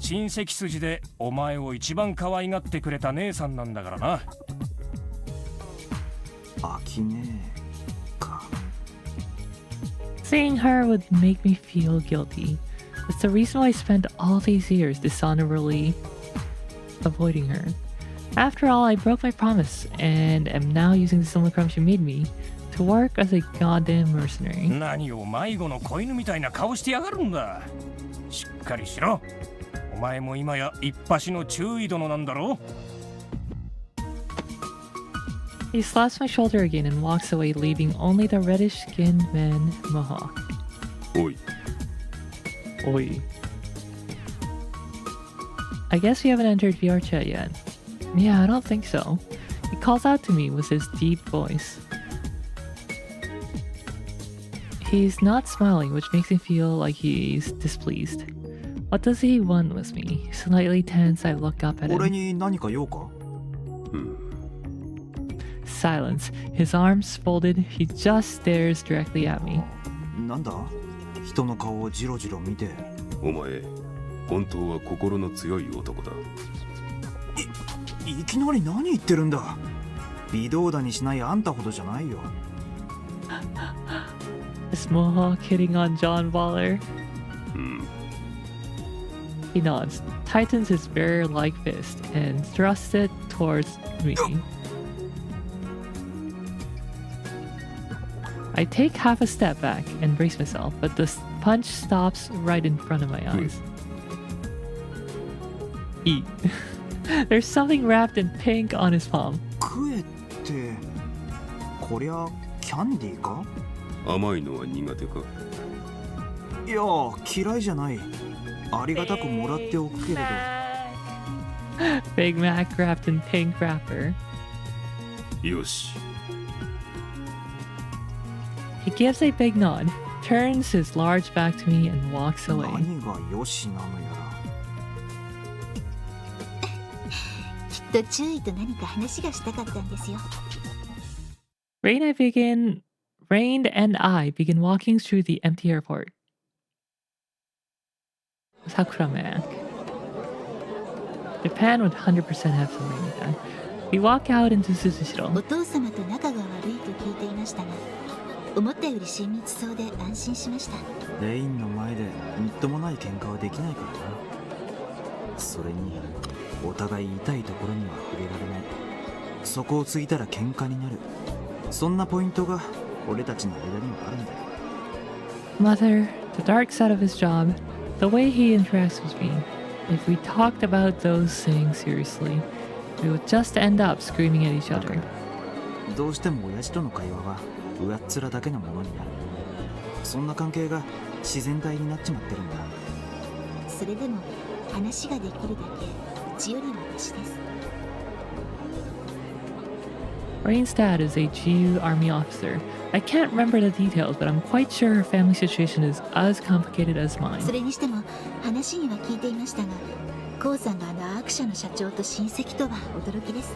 親戚筋でお前を一番可愛がってくれた姉さんなんだからな。アキネか。Seeing her would make me feel guilty. It's the reason why I spent all these years dishonorably avoiding her. After all, I broke my promise and am now using the simulacrum she made me to work as a goddamn mercenary. 何を迷子の子犬みたいな顔してやがるんだ。しっかりしろ。お前も今や一発の注意殿なんだろ。He slaps my shoulder again and walks away, leaving only the reddish-skinned man Mohawk. おい、 Oi. I guess we haven't entered VR chat yet. Yeah, I don't think so. He calls out to me with his deep voice. He's not smiling, which makes me feel like he's displeased. What does he want with me? Slightly tense, I look up at 俺 him. に何か用か？ Silence. His arms folded, he just stares directly at me. なんだ？人の顔をジロジロ見て。お前、本当は心の強い男だ。いきなり何言ってるんだ？微動だにしないあんたほどじゃないよ。Is Mohawk hitting on John Baldr? He nods, tightens his bear-like fist, and thrusts it towards me. I take half a step back and brace myself, but the punch stops right in front of my eyes. Eat. There's something wrapped in pink on his palm. 食えって、こりゃキャンディーか？甘いのは苦手か？いや、嫌いじゃない。ありがたくもらっておくけれど。Big Mac wrapped in pink wrapper. よし。He gives a big nod, turns his large back to me, and walks away. 何がよしなのやら。と注意と何か話がしたかったんですよ。Rain and I begin walking through the empty airport. Sakura Mac. Japan would 100% have some rain like that. We walk out into お Suzushiro. 父様と仲が悪いと聞いていましたが、思ったより親密そうで安心しました。レインの前でみっともない喧嘩はできないからな。それにお互い痛いところには触れられない。そこを過ぎたら喧嘩になる。そんなポイントが俺たちの間にはあるんだよ。 Mother, the dark side of his job, the way he interacts with me. If we talked about those things seriously, we would just end up screaming at each だか other. らどうしても親父との会話は上っ面だけのものになる。そんな関係が自然体になっちまってるんだ。それでも話ができるだけうちよりはマシです。 Rain's dad is a GU army officer. I can't remember the details, but I'm quite sure her family situation is as complicated as mine. それにしても話には聞いていましたが、コウさんがアーク社の社長と親戚とは驚きです。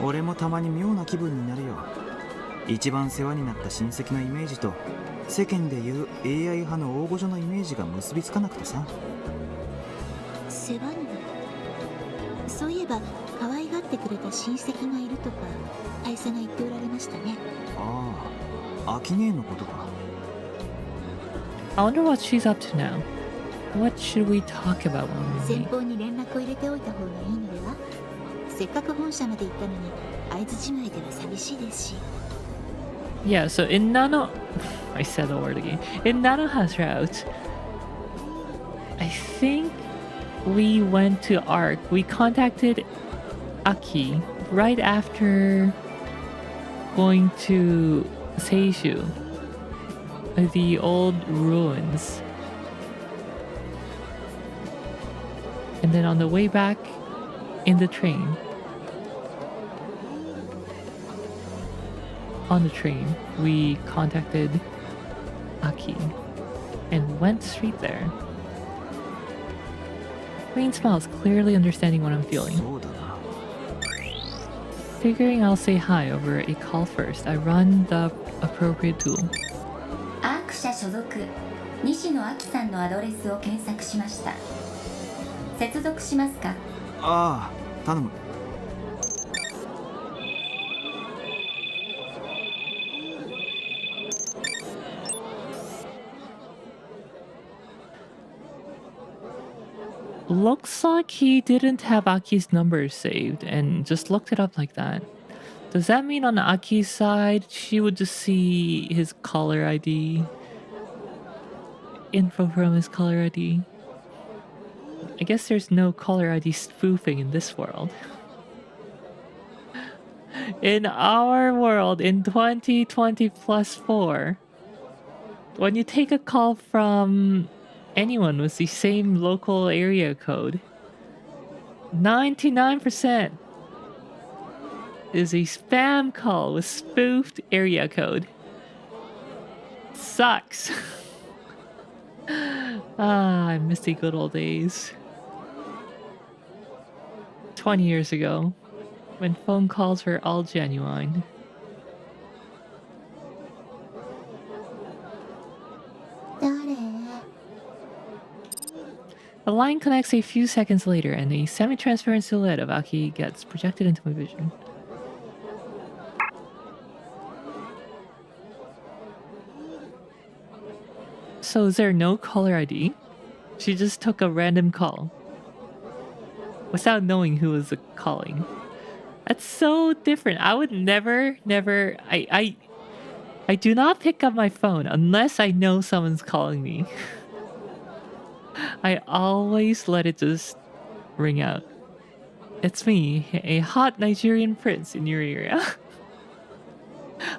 俺もたまに妙な気分になるよ。一番世話になった親戚のイメージと世間でいう AI 派の大御所のイメージが結びつかなくてさ。世話になる。そういえば可愛がってくれた親戚がいるとか大佐が言っておられましたね。ああ、アキネのことか。I wonder what she's up to now. What should we talk about when we 先 meet? 方に連絡を入れておいた方がいいのでは。せっかく本社まで行ったのに会津じまいでは寂しいですし。 Yeah, so in Nano... I said the word again. In Nanoha's route, I think we went to Arc. We contacted Aki right after going to Seishu, the old ruins. And then on the way back in the train, we contacted Aki and went straight there. Rain smiles, clearly understanding what I'm feeling. そうだな。 Figuring I'll say hi over a call first, I run the appropriate tool. アーク社所属西野明さんのアドレスを検索しました。接続しますか？ああ、頼む。Looks like he didn't have Aki's number saved and just looked it up like that. Does that mean on Aki's side, she would just see his caller ID? Info from his caller ID? I guess there's no caller ID spoofing in this world. In our world, in 2020 plus 4, when you take a call from anyone with the same local area code, 99% is a spam call with spoofed area code. Sucks. I miss the good old days. 20 years ago, when phone calls were all genuine. The line connects a few seconds later, and a semi-transparent silhouette of Aki gets projected into my vision. So is there no caller ID? She just took a random call without knowing who was calling. That's so different. I would never, I do not pick up my phone unless I know someone's calling me. I always let it just ring out. It's me, a hot Nigerian prince in your area.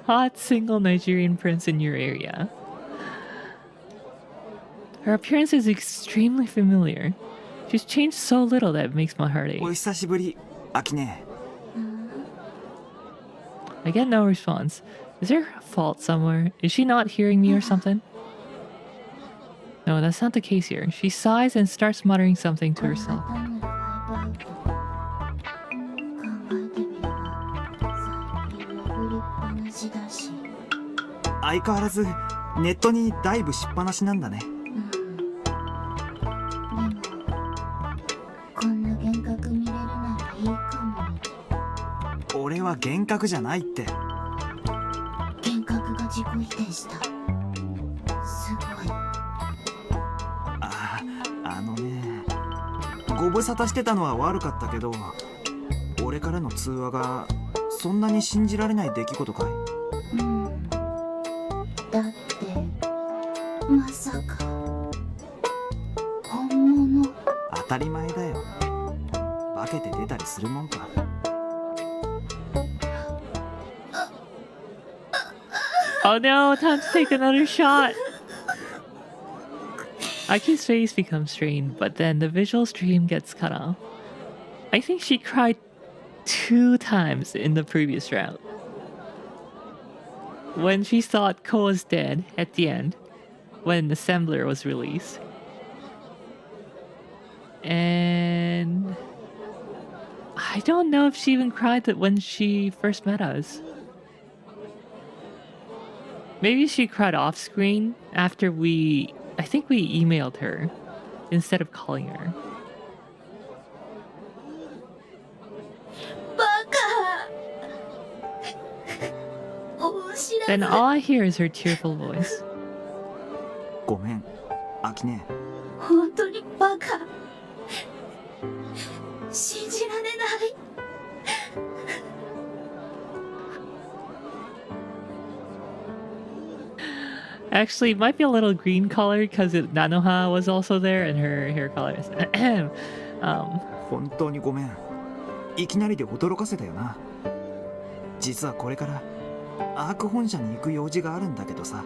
Hot single Nigerian prince in your area. Her appearance is extremely familiar. She's changed so little that it makes my heart ache. お久しぶり、アキネ。 I get no response. Is there a fault somewhere? Is she not hearing me or something? No, that's not the case here. She sighs and starts muttering something to herself. じだし。相変わらずネットにダイブしっぱなしなんだね。でもこんな幻覚見れるならいいかも。俺は幻覚じゃないって。幻覚が自己否定した。すごい。ご無沙汰してたのは悪かったけど、俺からの通話がそんなに信じられない出来事かい？だってまさか本物。当たり前だよ。化けて出たりするもんか。Oh no, time to take another shot. Aki's face becomes strained, but then the visual stream gets cut off. I think she cried 2 times in the previous round. When she thought Ko was dead at the end, when Assembler was released. And I don't know if she even cried that when she first met us. Maybe she cried off screen after I think we emailed her instead of calling her. Then all I hear is her tearful voice. ごめん、アキネ。本当にバカ。信じられない。Actually, it might be a little green colored because Nanoha was also there and her hair color is. 本当にごめん。いきなりで驚かせたよな。実はこれからアーク本社に行く用事があるんだけどさ。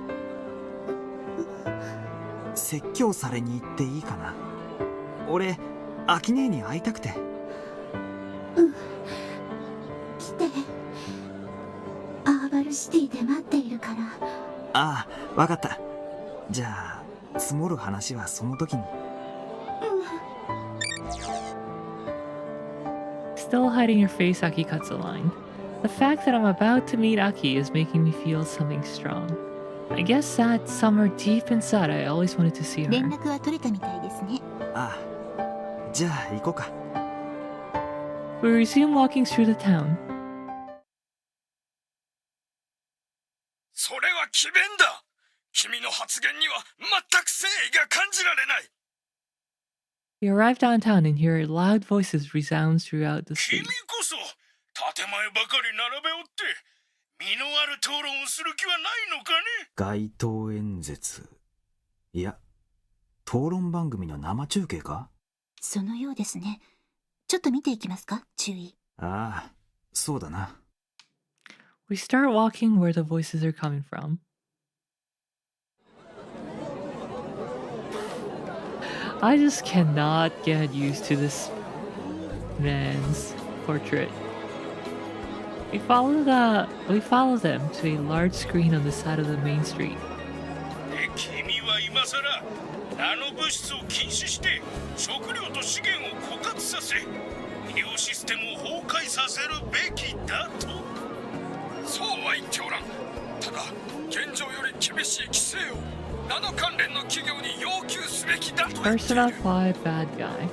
説教されに行っていいかな。俺、アキネに会いたくて。来て。アーバルシティで待っているから。ああ、わかった。じゃあ、積もる話はその時に。Still hiding your face, Aki cuts a line. The fact that I'm about to meet Aki is making me feel something strong. I guess that somewhere deep inside I always wanted to see her. 連絡は取れたみたいですね。ああ、じゃあ行こうか。We resume walking through the town. それは詭弁だ。君の発言には全く誠意が感じられない。We arrive downtown and hear loud voices resound throughout the street. 君こそ建前ばかり並べおって身のある討論をする気はないのかね。街頭演説。いや、討論番組の生中継か？そのようですね。ちょっと見ていきますか？注意。ああ、そうだな。We start walking where the voices are coming from. I just cannot get used to this man's portrait. We follow them to a large screen on the side of the main street. 君は今さらナノ物質を禁止して食料と資源を枯渇させ医療システムを崩壊させるべきだと。そうは言っておらん。ただ現状より厳しい規制をナノ関連の企業に要求すべきだと言っている。Persona 5 bad guy.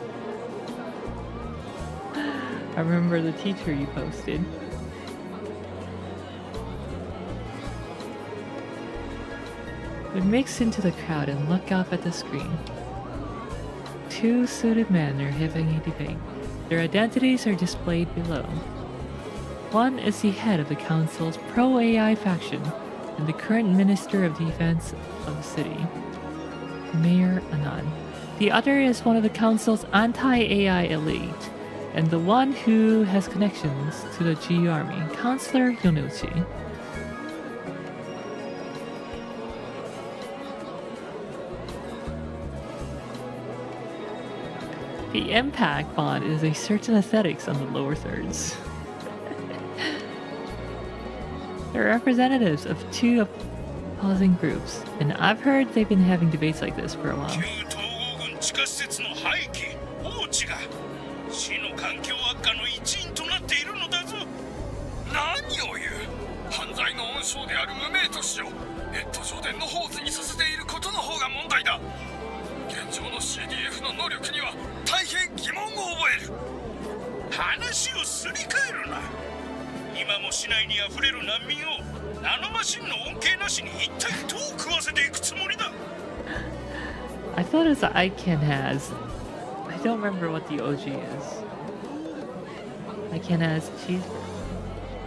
I remember the teacher you posted. We mix into the crowd and look up at the screen. 2 suited men are having a debate. Their identities are displayed below. One is the head of the council's pro-AI faction and the current Minister of Defense of the city, Mayor Anand. The other is one of the council's anti-AI elite, and the one who has connections to the GU Army, Councillor Yonuchi. The impact bond is a certain aesthetics on the lower thirds. They're representatives of 2 opposing groups, and I've heard they've been having debates like this for a while. 地下施設の廃棄放置が市の環境悪化の一因となっているのだぞ。何を言う。犯罪の温床話をすり替えるな。今も市内にあふれる難民をナノマシンの恩恵なしに一体どう食わせていくつもりだ。 I thought it was ICANN has. I don't remember what the OG is. ICANN has cheese.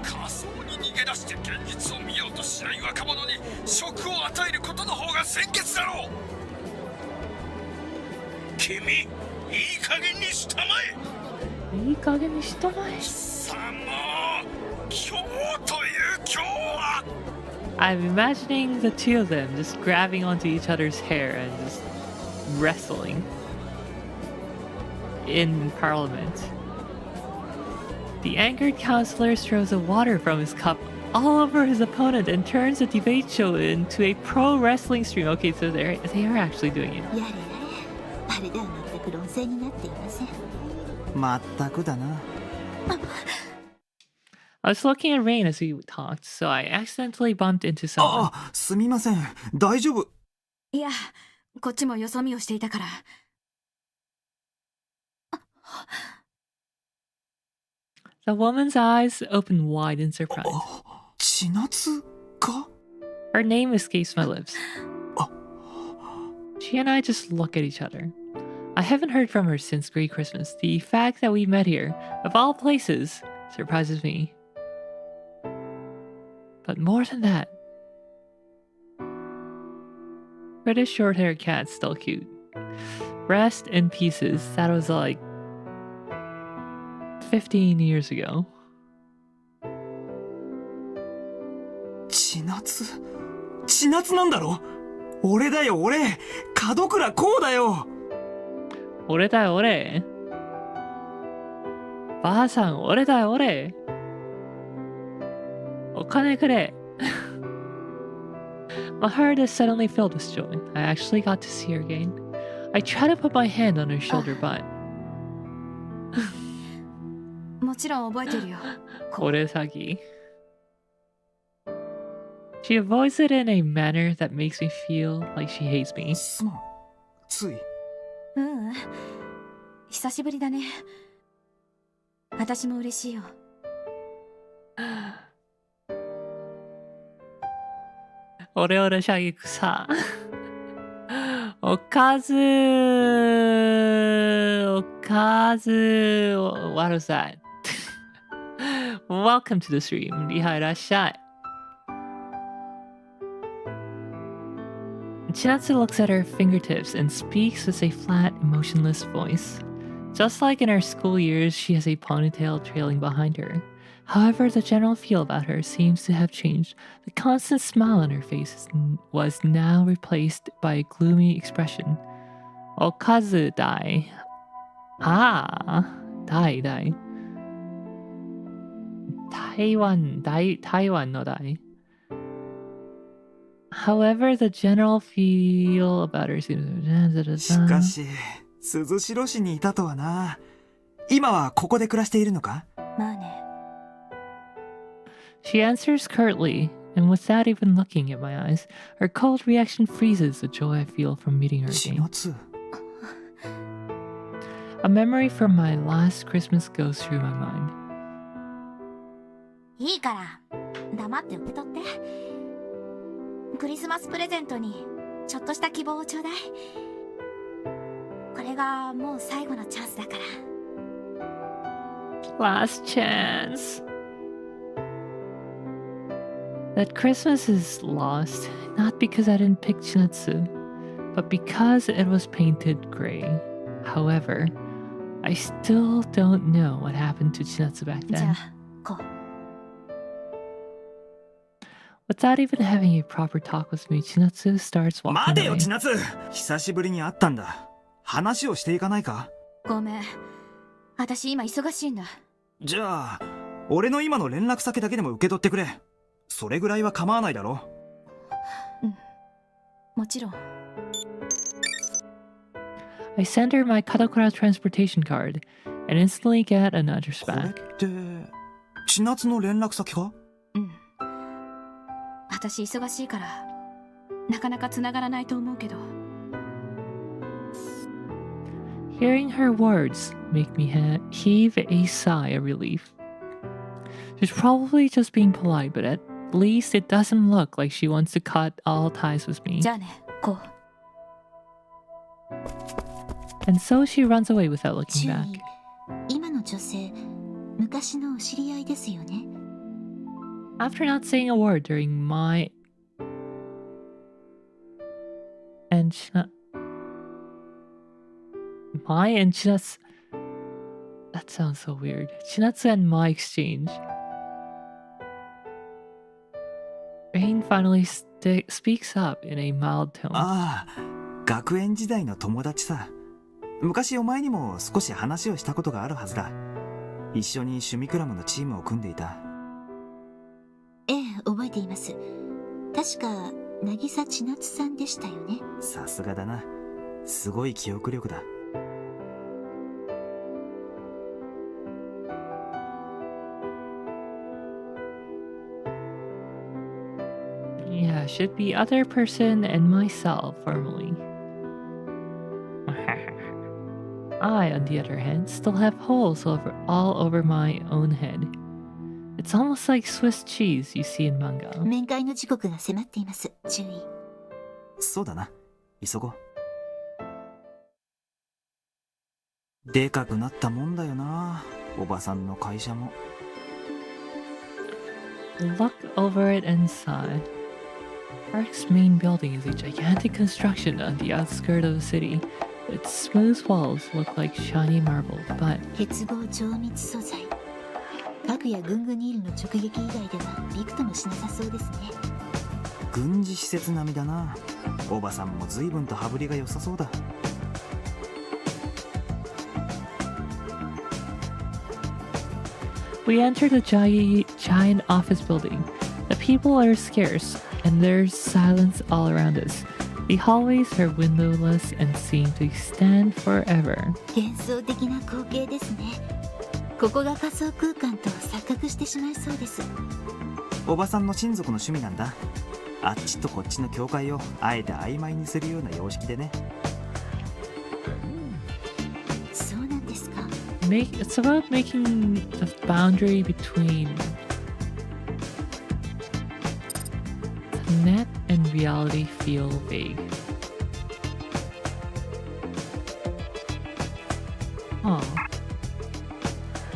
仮想に逃げ出して現実を見ようとしない若者に食を与えることの方が先決だろう。君、いい加減にしたまえ。いい加減にしたまえ。さあもう、今日という今日は。 I'm imagining the two of them just grabbing onto each other's hair and just wrestling in Parliament. The angered counselor throws the water from his cup all over his opponent and turns the debate show into a pro wrestling stream. Okay, so they are actually doing it. やれやれ、あれでは全く論戦になっていません。まったくだな。I was looking at Rain as we talked, so I accidentally bumped into someone. あ、すみません。大丈夫。いや、こっちもよそ見をしていたから。The woman's eyes opened wide in surprise. 千夏か？ Her name escapes my lips. She and I just look at each other. I haven't heard from her since Great Christmas. The fact that we met here, of all places, surprises me. But more than that, British short-haired cat's still cute. Rest in pieces. That was like 15 years ago. 千夏なんだろ？俺だよ俺、門倉こうだよ。俺だよ俺。ばあさん俺だよ俺。お金くれ。My heart is suddenly filled with joy. I actually got to see her again. I try to put my hand on her shoulder, but もちろん覚えてるよ。俺詐欺。She avoids it in a manner that makes me feel like she hates me. すまん。つい。ううん。久しぶりだね。私も嬉しいよ。俺詐欺草。おかず。What was that? Welcome to the stream. リハいらっしゃい。Chinatsu looks at her fingertips and speaks with a flat, emotionless voice. Just like in her school years, she has a ponytail trailing behind her. However, the general feel about her seems to have changed. The constant smile on her face was now replaced by a gloomy expression. Okazu dai. Ah, dai. Taiwan no dai. However, the general feel about her seems... しかし、鈴代市にいたとはな。今はここで暮らしているのか？まあね。She answers curtly, and without even looking at my eyes, her cold reaction freezes the joy I feel from meeting her again. 千夏。A memory from my last Christmas goes through my mind. いいから、黙って受け取って。クリスマスプレゼントにちょっとした希望をちょうだい。これがもう最後のチャンスだから。Last chance. That Christmas is lost, not because I didn't pick Chinatsu, but because it was painted gray. However, I still don't know what happened to Chinatsu back じゃ then. あ、こう。Without even having a proper talk with me, Chinatsu starts walking 待てよ away. 千夏。久しぶりに会ったんだ。話をしていかないか？ごめん。私今忙しいんだ。じゃあ、俺の今の連絡先だけでも受け取ってくれ。それぐらいは構わないだろ。うん。もちろん。I send her my Kadokura transportation card and instantly get a nudge これ back. って千夏の連絡先か？うん。私忙しいからなかなか繋がらないと思うけど。Hearing her words make me heave a sigh of relief. She's probably just being polite, but at least it doesn't look like she wants to cut all ties with me. じゃあね、こう。 And so she runs away without looking 注 back. 意。今の女性、昔のお知り合いですよね。 After not saying a word during my and Chinatsu. That sounds so weird. Chinatsu and my exchange. Rain finally speaks up in a mild tone. ああ、学園時代の友達さ。昔お前にも少し話をしたことがあるはずだ。一緒に趣味クラブのチームを組んでいた。ええ、覚えています。確か渚千夏さんでしたよね。さすがだな。すごい記憶力だ。Yeah, should be other person and myself formally. I, on the other hand, still have holes all over my own head. It's almost like Swiss cheese you see in manga. 面会の時刻が迫っています。注意。そうだな。急ごう。でかくなったもんだよな。おばさんの会社も。Look over it and sigh. Park's main building is a gigantic construction on the outskirts of the city. Its smooth walls look like shiny marble, but 結合超密素材。核や軍具ニールの直撃以外ではびくともしなさそうですね。軍事施設並みだな。おばさんも随分と羽振りが良さそうだ。we enter the giant office building. The people are scarce, and there's silence all around us. The hallways are windowless and seem to extend forever. 幻想的な光景ですね。ここが仮想空間と錯覚してしまいそうです。おばさんの親族の趣味なんだ。あっちとこっちの境界をあえて曖昧にするような様式でね。そうなんですか。It's about making the boundary between the net and reality feel vague. Oh.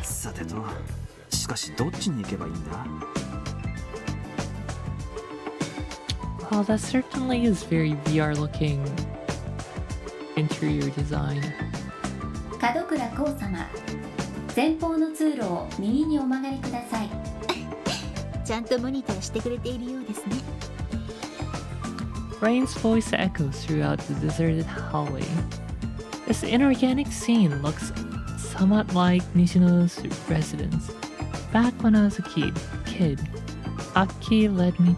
さてと、しかしどっちに行けばいいんだ？ Well, that certainly is very VR-looking interior design. 門倉光様、前方の通路を右にお曲がりください。ちゃんとモニターしてくれているようですね。Rain's voice echoes throughout the deserted hallway. This inorganic scene looks somewhat like Nishino's residence. Back when I was a kid, Aki led me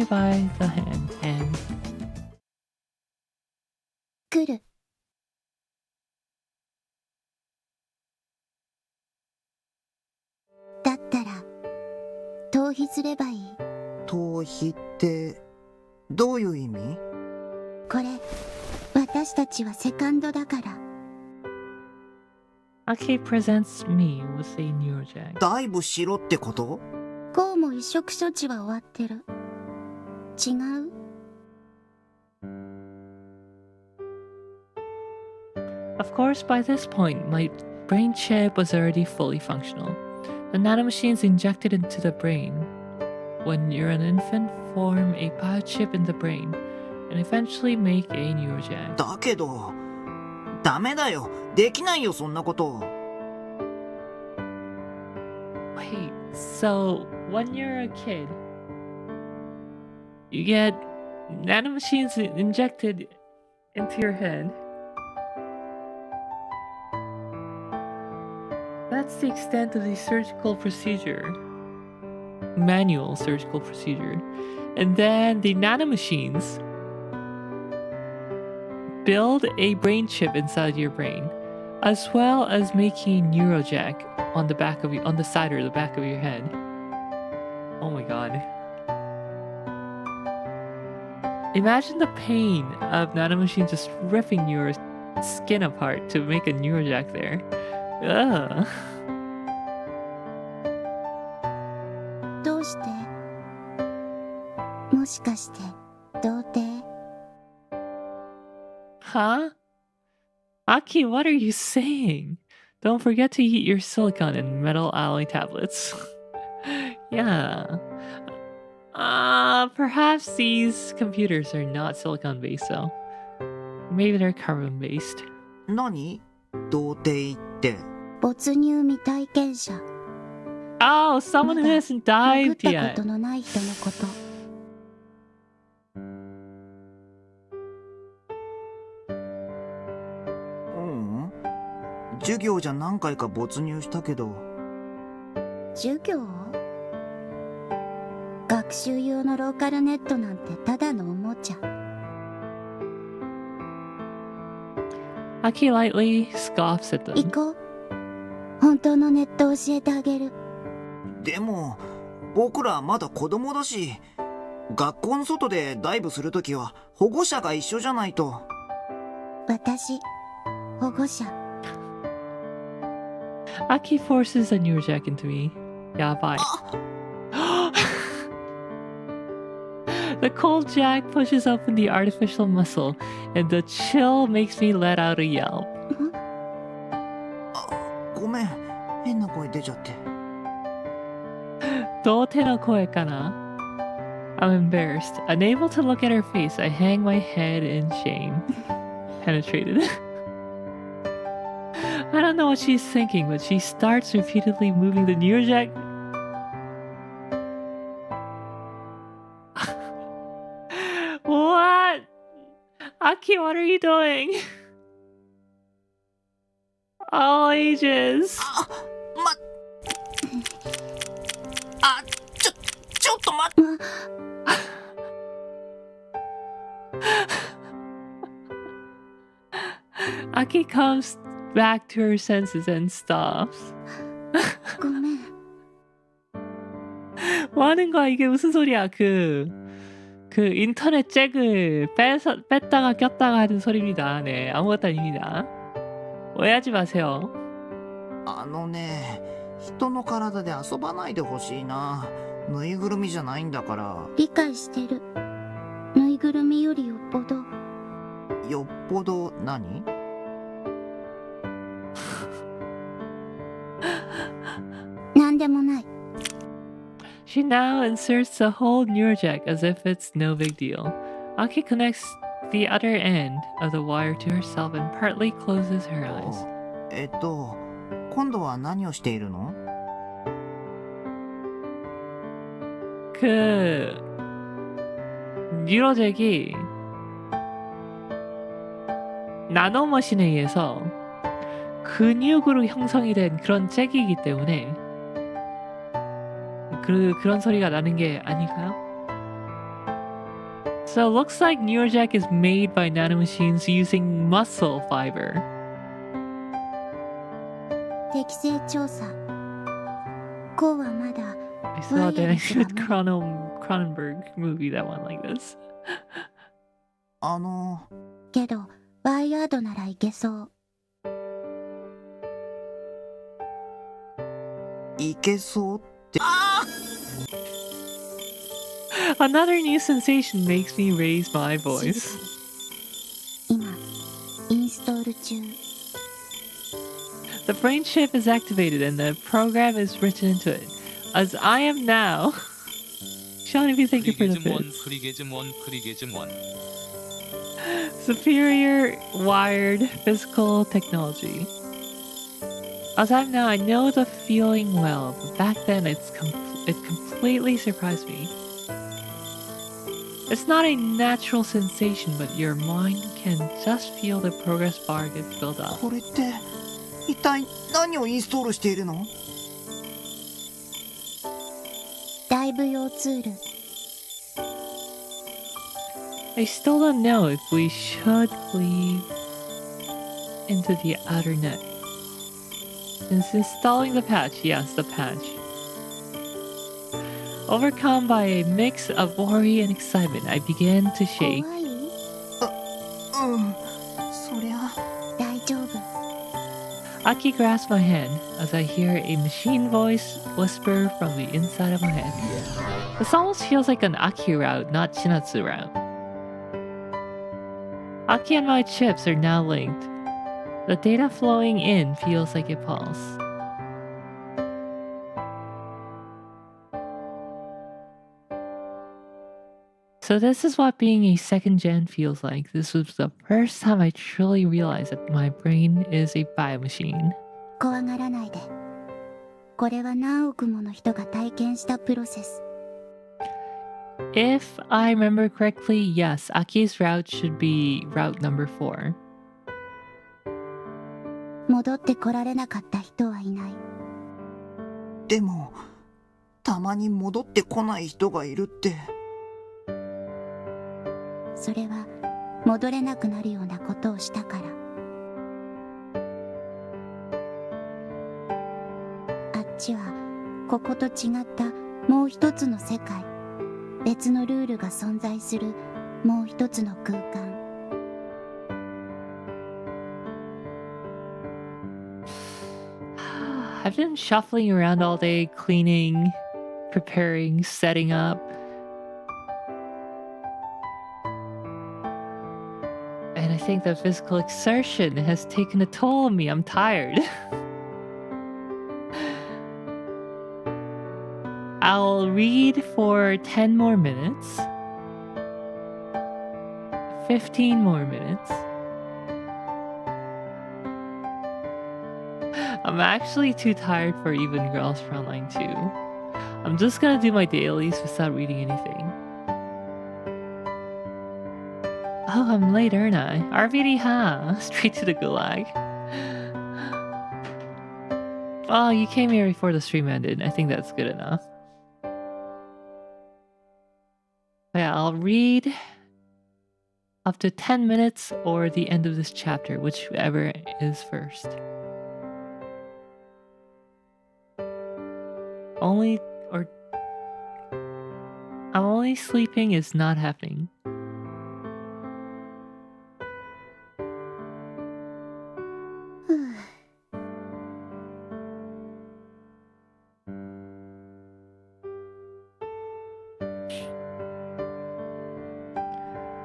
by the hand, and 来る。だったら逃避すればいい。逃避ってどういう意味？これ私たちはセカンドだから。 Aki presents me with a neurojack. ダイブしろってこと？こうも移植処置は終わってる。違う？ Of course, by this point, my brain chip was already fully functional. The nanomachines injected into the brain when you're an infant form a biochip in the brain and eventually make a neurojack. だけど、ダメだよ。できないよ、そんなこと。Wait, so when you're a kid, you get nanomachines injected into your head. That's the extent of the surgical procedure. Manual surgical procedure. And then the nanomachines build a brain chip inside your brain, as well as making a neurojack on the side or the back of your head. Oh my god. Imagine the pain of nanomachines just ripping your skin apart to make a neurojack there. Ugh. どうしてもしかして童貞 Huh? Aki, what are you saying? Don't forget to eat your silicon and metal alloy tablets. Yeah. Perhaps these computers are not silicon based, though. Maybe they're carbon based. 何童貞って 没入未体験者 Oh, someone who hasn't 潜っ dived たこ yet. とのない人のこと授業じゃ何回か没入したけど授業学習用のローカルネットなんてただのおもちゃ Aki lightly scoffs at 行 them. こう本当のネット教えてあげるでも僕らまだ子供だし学校の外でダイブするときは保護者が一緒じゃないと私保護者 Aki forces a neurojack into me. Yeah, bye. The cold jack pushes open the artificial muscle, and the chill makes me let out a yelp. ごめん変な声出ちゃって Dote no koe kana? I'm embarrassed. Unable to look at her face, I hang my head in shame. Penetrated. I don't know what she's thinking, but she starts repeatedly moving the neurojack. What? Aki, what are you doing? All ages. ちょっと待って Aki comes back to her senses and stops. ごめん 뭐 하는 거야? 이게 무슨 소리야? 그 인터넷 잭을 뺐다가 꼈다가 하는 소리입니다. 네, 아무것도 아닙니다. 오해하지 마세요. あのね人の体で遊ばないでほしいなぬいぐるみじゃないんだから理解してるぬいぐるみよりよっぽどよっぽど何 なんでもない She now inserts the whole neurojack as if it's no big deal. Aki connects the other end of the wire to herself and partly closes her eyes. 今度は何をしているの 그 뉴로잭이 나노머신에 의해서 근육으로 형성이 된 그런 잭이기 때문에 그런 소리가 나는 게 아닐까요? So it looks like neurojack is made by nanomachines using muscle fiber. 適正調査こうはまだ I saw the Cronenberg movie that went like this. けどワイヤードならいけそういけそうって Another new sensation makes me raise my voice. 今インストール中 The brain chip is activated and the program is written into it. As I am now. Sean, if you thank you for the bits. Superior wired physical technology. As I'm now, I know the feeling well, but back then it completely surprised me. It's not a natural sensation, but your mind can just feel the progress bar get filled up. これって一体何をインストールしているの ライブ用ツール I still don't know if we should cleave into the outer net. Since installing the patch, yes, the patch. Overcome by a mix of worry and excitement, I began to shake. 怖いそりゃ Aki grasps my hand as I hear a machine voice whisper from the inside of my head. This almost feels like an Aki route, not Chinatsu route. Aki and my chips are now linked. The data flowing in feels like a pulse. So this is what being a second gen feels like. This was the first time I truly realized that my brain is a biomachine. 怖がらないで。これは何億もの人が体験したプロセス。 If I remember correctly, yes, Aki's route should be route number 4. 戻ってこられなかった人はいない。でもたまに戻ってこない人がいるって。それは戻れなくなるようなことをしたから。あっちはここと違ったもう一つの世界、別のルールが存在するもう一つの空間。I've been shuffling around all day, cleaning, preparing, setting up. And I think the physical exertion has taken a toll on me. I'm tired. I'll read for 10 more minutes. 15 more minutes. I'm actually too tired for even Girls Frontline 2. I'm just gonna do my dailies without reading anything. Oh, I'm late, aren't I? RVD, huh? Straight to the gulag. Oh, you came here before the stream ended. I think that's good enough. Yeah, I'll read up to 10 minutes or the end of this chapter, whichever is first. I'm only sleeping is not happening.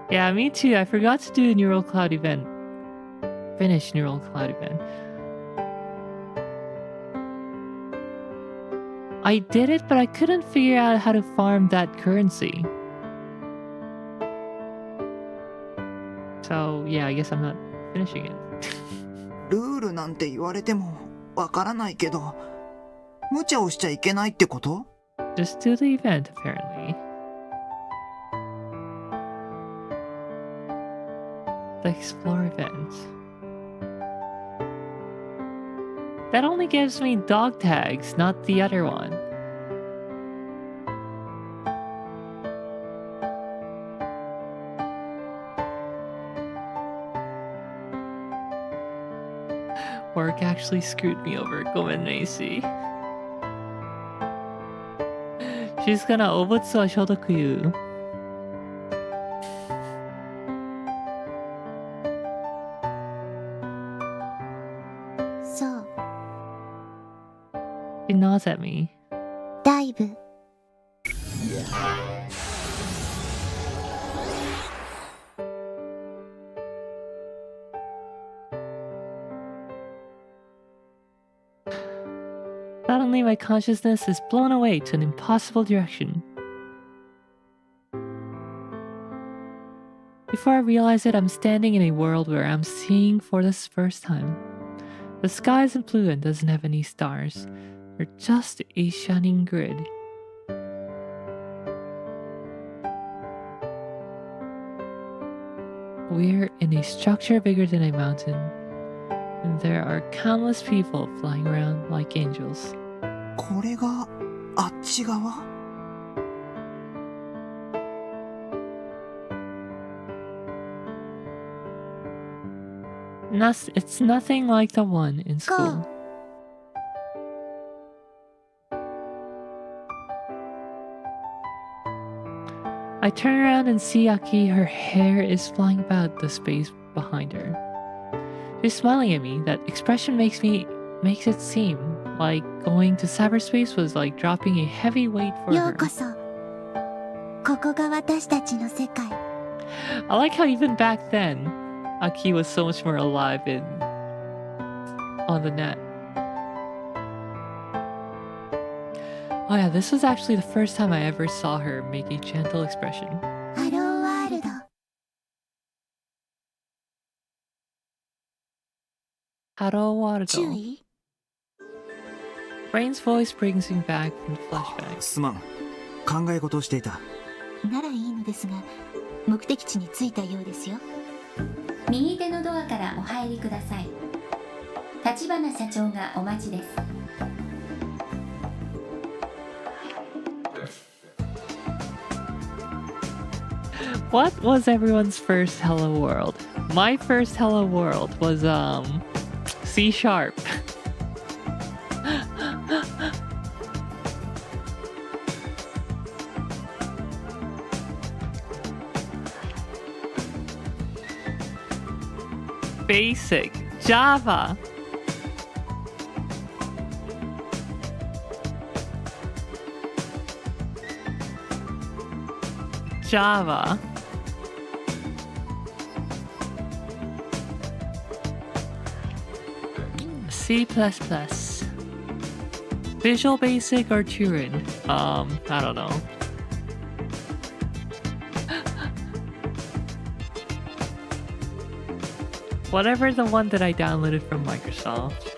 Yeah, me too. I forgot to do a Neural Cloud event. Finish Neural Cloud event. I did it, but I couldn't figure out how to farm that currency. So, yeah, I guess I'm not finishing it. ルールなんて言われてもわからないけど、無茶をしちゃいけないってこと？ Just do the event, apparently. The explore event. That only gives me dog tags, not the other one. Work actually screwed me over. Gomen Macy. She's gonna obutsu wa shodoku.そう。She nods at me. ダイブ。Suddenly my consciousness is blown away to an impossible direction. Before I realize it, I'm standing in a world where I'm seeing for the first time. The sky isn't blue and doesn't have any stars. They're just a shining grid. We're in a structure bigger than a mountain, and there are countless people flying around like angels. これがあっち側？ It's nothing like the one in school. I turn around and see Aki. Her hair is flying about the space behind her. She's smiling at me. That expression makes it seem like going to cyberspace was like dropping a heavy weight for よ her. うこそ。ここが私たちの世界。I like how even back then, Aki was so much more alive on the net. Oh yeah, this was actually the first time I ever saw her make a gentle expression. ハローワールド。 Haro 注 Warudo. 意。 Rain's voice brings me back from the flashback. すまん、考え事をしていた。ならいいのですが、目的地に着いたようですよ。右手のドアからお入りください。立花社長がお待ちです。What was everyone's first Hello World? My first Hello World was C#. Basic Java. Java. C++. Visual Basic or Turin? I don't know. Whatever the one that I downloaded from Microsoft.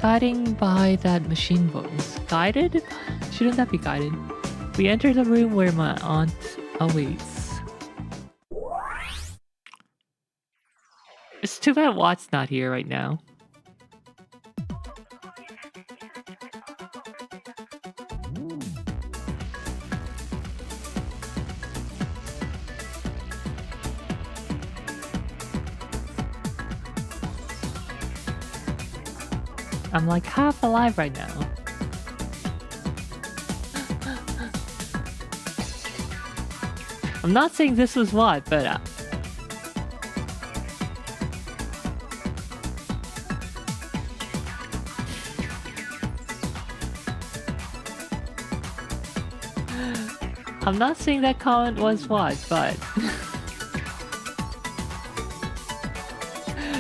Guiding by that machine voice. Guided? Shouldn't that be guided? We enter the room where my aunt awaits. It's too bad Watt's not here right now. I'm like half alive right now. I'm not saying this was what, but I'm not saying that comment was what, but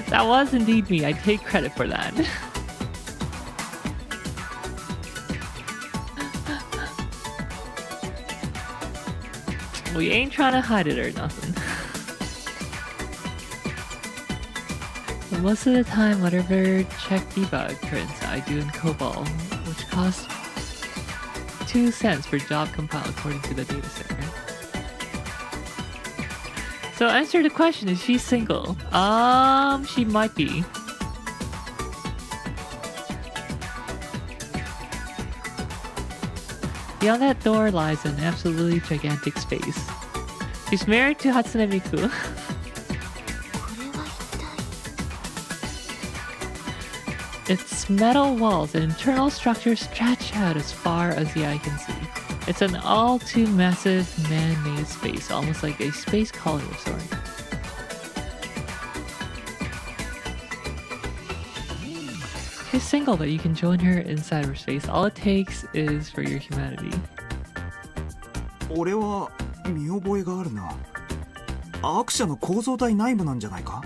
that was indeed me. I take credit for that. We ain't trying to hide it or nothing. But most of the time, whatever check debug prints I do in COBOL, which costs 2 cents per job compile according to the data center. So answer the question, is she single? She might be. Beyond that door lies an absolutely gigantic space. She's married to Hatsune Miku. これは一体。 Its metal walls and internal structures stretch out as far as the eye can see. It's an all too massive man-made space, almost like a space colony of sorts. She's single, but you can join her in cyberspace. All it takes is for your humanity. 俺は見覚えがあるな。アーク社の構造体内部なんじゃないか？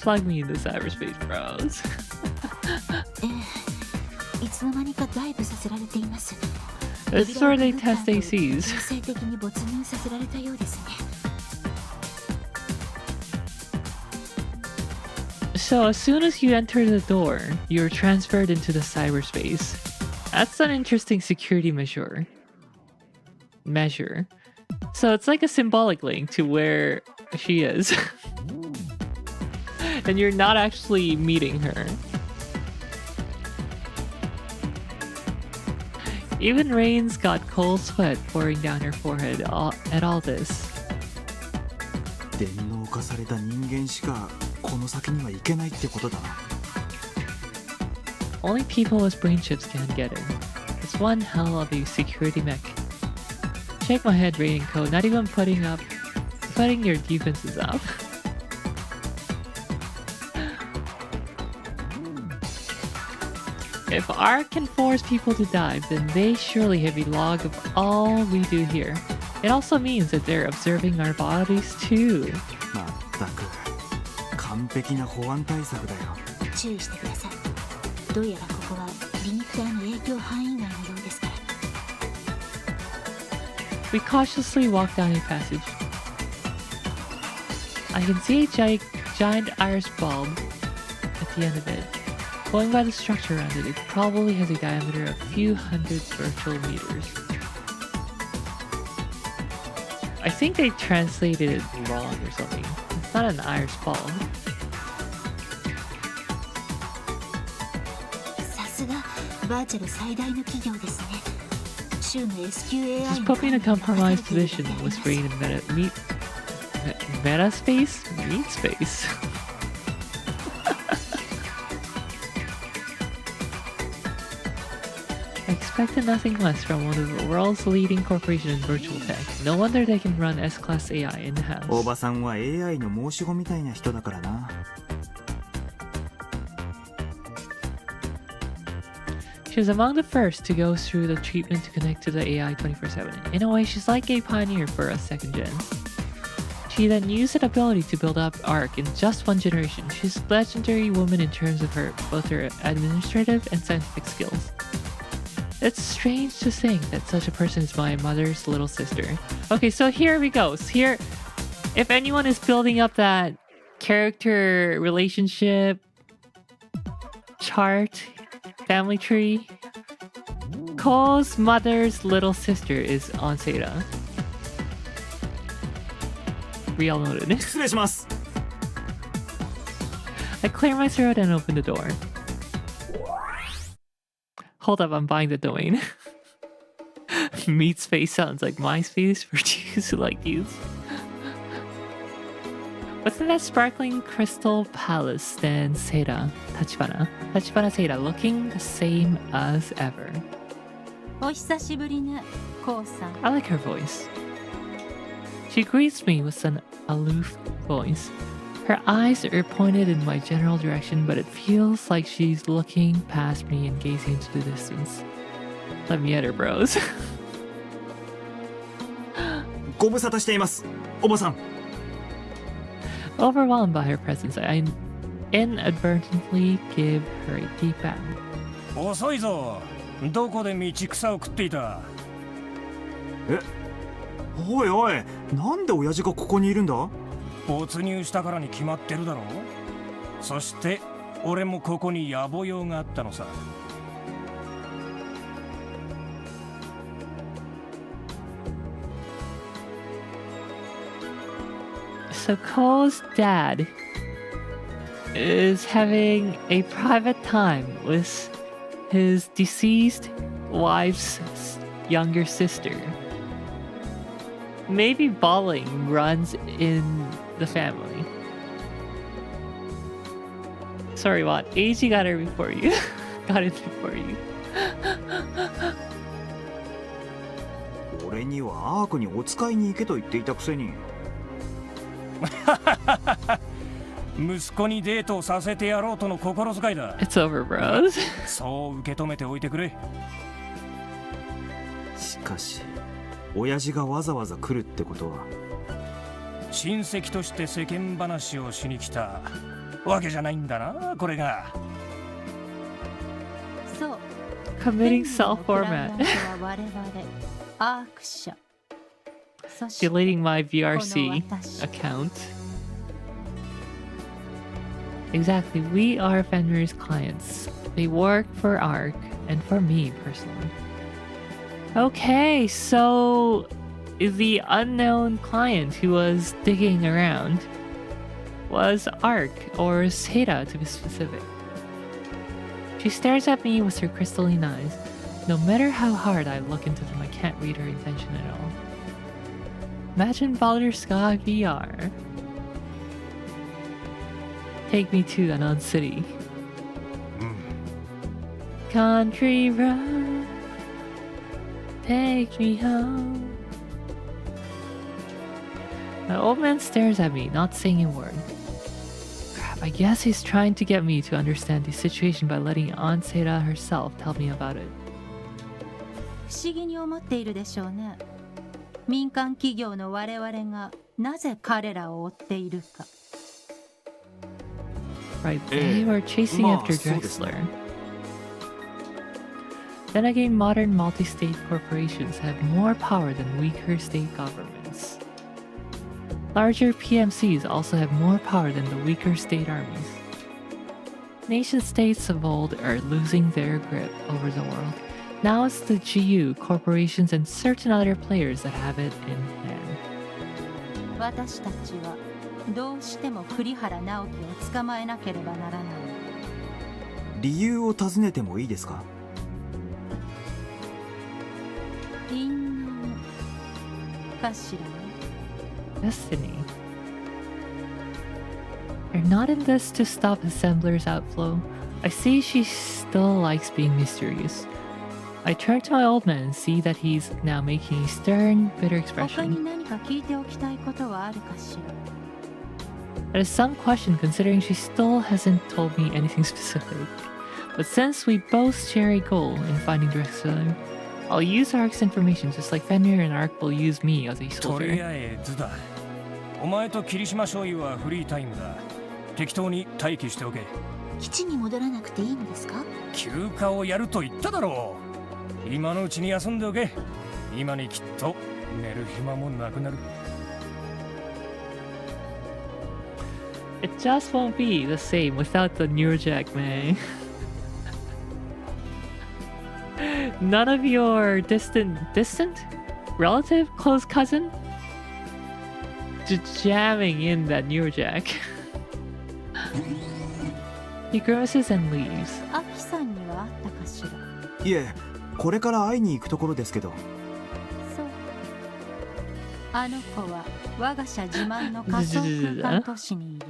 Plug me into cyberspace, bros. いつの間にかダイブさせられています。 This is where they test 強 ACs. 制的に没入させられたようですね。 So as soon as you enter the door, you're transferred into the cyberspace. That's an interesting security measure. So it's like a symbolic link to where she is. And you're not actually meeting her. Even Rain's got cold sweat pouring down her forehead at all this. 電脳化された人間しかこの先には行けないってことだな。Only people with brain chips can get in. It's one hell of a security mech. Shake my head, rating code, not even putting your defenses up. If ARC can force people to dive, then they surely have a log of all we do here. It also means that they're observing our bodies too. まったく完璧な保安対策だよ。注意してください。どうやらここはリミッターの影響範囲外のようですから。 We cautiously walk down a passage. I can see a giant iris bulb at the end of it. Going by the structure around it, it probably has a diameter of a few hundred virtual meters. I think they translated it wrong or something. It's not an iris bulb. さすがバーチャル最大の企業ですね。州の SQAI Just put me in a compromised position, whispering in meta space? Meat space? I expected nothing less from one of the world's leading corporations in virtual tech. No wonder they can run S-class AI in-house. おばさんは AI の申し子みたいな人だからな。She was among the first to go through the treatment to connect to the AI 24/7. In a way, she's like a pioneer for us second gen. She then used that ability to build up ARC in just one generation. She's a legendary woman in terms of both her administrative and scientific skills. It's strange to think that such a person is my mother's little sister. Okay, so here we go. Here, if anyone is building up that character relationship chart, family tree, Cole's mother's little sister is Onseda. We all noted it. 失礼します。 I clear my throat and open the door. Hold up, I'm buying the domain. Meat space sounds like MySpace for Jews who like youth. Within that sparkling crystal palace stands Seira, Tachibana Seira, looking the same as ever. お久しぶりね、コウさん。 I like her voice. She greets me with an aloof voice. Her eyes are pointed in my general direction, but it feels like she's looking past me and gazing into the distance. Let me at her, bros. ご無沙汰しています、おばさん。 Overwhelmed by her presence, I inadvertently give her a deep bow. 遅いぞ。どこで道草を食っていた？え、おいおい、なんで親父がここにいるんだ？没入したからに決まってるだろう。そして俺もここに野暮用があったのさ。So Cole's dad is having a private time with his deceased wife's younger sister. Maybe bawling runs in the family. Sorry, what? AG got her before you. Got it before you. 俺にはアークにお使いに行けと言っていたくせに。息子にデートをさせてやろうとの心遣いだ。It's over, bros. そう受け止めておいてくれ。しかし、親父がわざわざ来るってことは。親戚として世間話をしに来たわけじゃないんだな、これが。そう。 Committing self-format. 我々アーク社。 Deleting my VRC account. Exactly, we are Fenrir's clients. They work for ARC and for me personally. Okay, so the unknown client who was digging around was ARC, or Seira to be specific. She stares at me with her crystalline eyes. No matter how hard I look into them, I can't read her intention at all. Imagine Baldr Sky VR. Take me to the non-city. country road, take me home. My old man stares at me, not saying a word. Crap, I guess he's trying to get me to understand the situation by letting Aunt Seira herself tell me about it. 不思議に思っているでしょうね。民間企業の我々がなぜ彼らを追っているか。Right, they were chasing after Drexler. Then again, modern multi-state corporations have more power than weaker state governments. Larger PMCs also have more power than the weaker state armies. Nation-states of old are losing their grip over the world. Now it's the GU, corporations, and certain other players that have it in hand. 私たちはどうしても栗原直樹を捕まえなければならない。理由を尋ねてもいいですか？因縁かしらね。Destiny. They're not in this to stop Assembler's outflow. I see she still likes being mysterious. I turn to my old man and see that he's now making a stern, bitter 他に expression. 何か聞いておきたいことはあるかしら。 That is some question considering she still hasn't told me anything specific. But since we both share a goal in finding Drexler, I'll use Ark's information just like Fenrir and Ark will use me as a とり soldier. あえずだ。お前と霧島醤油はフリータイムだ。適当に待機しておけ。基地に戻らなくていいんですか？休暇をやると言っただろう。今のうちに休んでおけ。今にきっと寝る暇もなくなる。It just won't be the same without the Neurojack, man. None of your distant relative, close cousin, just jamming in that Neurojack. He grimaces and leaves. アキさんにはあったかしら。いえ、これから会いに行くところですけど。そう。あの子は我が社自慢の仮想空間都市にいる。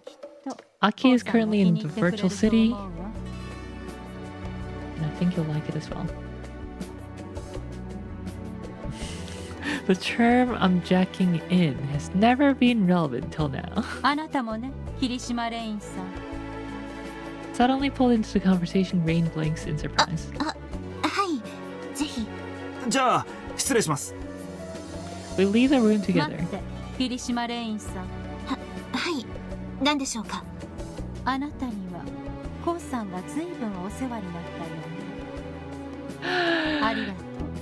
きっと Aki is コウさんも currently 気 in に the 入ってくれ virtual ると city, 思うわ。 and I think you'll like it as well. The term I'm jacking in has never been relevant till now. あなたもね、霧島レインさん。 Suddenly pulled into the conversation, Rain blinks in surprise. はい、ぜひ。じゃあ失礼します。 We leave the room 待 together. って、霧島レインさん。はい、何でしょうか？あなたにはコウさんが随分お世話になったようね。ありがと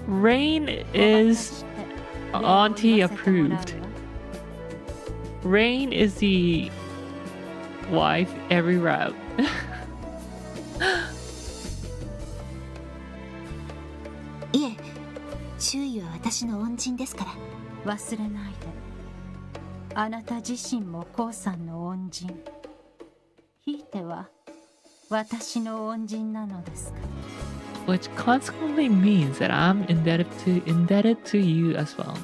う。 Rain お渡 is しして Auntie 礼を言わせてもらうわ。 approved. Rain is the wife every route. いえ、周囲は私の恩人ですから。忘れないで。あなた自身もコウさんの恩人。ひいては私の恩人なのですから。 Which consequently means that I'm indebted to you as well.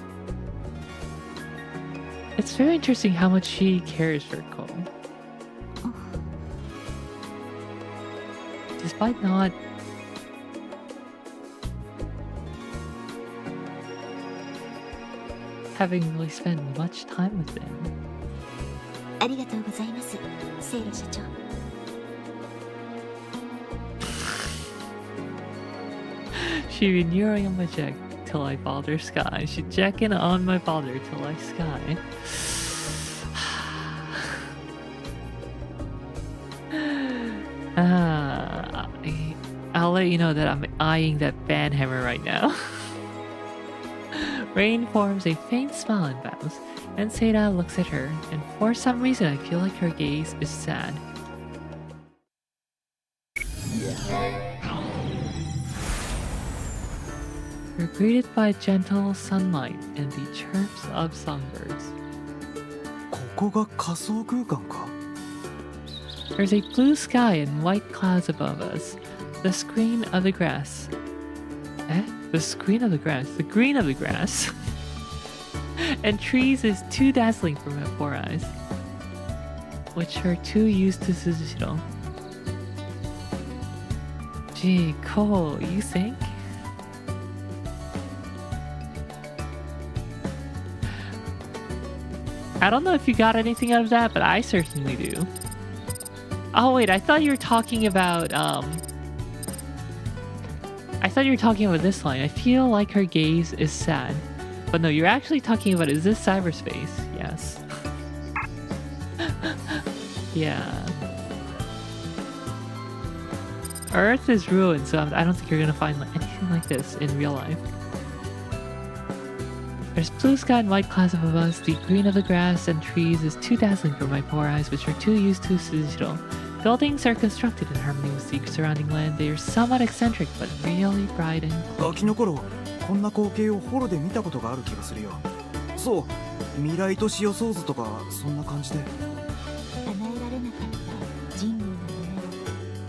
It's very interesting how much she cares for Cole. Despite not having really spent much time with him. ありがとうございます、セイラ社長。 She be nearing on my jack till I Baldr Sky. She jacking on my Baldr till I sky. I'll let you know that I'm eyeing that banhammer right now. Rain forms a faint smile and bows, and Seira looks at her, and for some reason I feel like her gaze is sad. We're greeted by gentle sunlight and the chirps of songbirds. ここが仮想空間か。 There's a blue sky and white clouds above us. The screen of the grass. The screen of the grass. The green of the grass. And trees is too dazzling for my poor eyes, which are too used to Suzushiro. Gee, cool. You think? I don't know if you got anything out of that, but I certainly do. Oh wait, I thought you were talking about this line. I feel like her gaze is sad. But no, you're actually talking about, is this cyberspace? Yes. Yeah. Earth is ruined, so I don't think you're gonna find anything like this in real life. There's blue sky and white clouds above us. The green of the grass and trees is too dazzling for my poor eyes, which are too used to digital. Buildings are constructed in harmony with the surrounding land. They are somewhat eccentric, but really bright and ガキの頃こんな光景をホロで見たことがある気がするよ。そう、未来都市予想図とかそんな感じで。叶えられなかった人類の夢を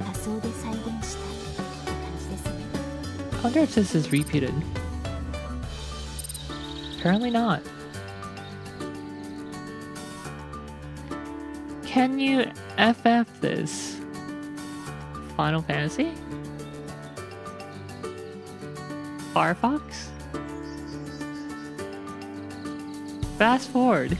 仮想で再現したって感じですね。 I wonder if this is repeated. Apparently not. Can you FF this? Final Fantasy? Firefox? Fast forward.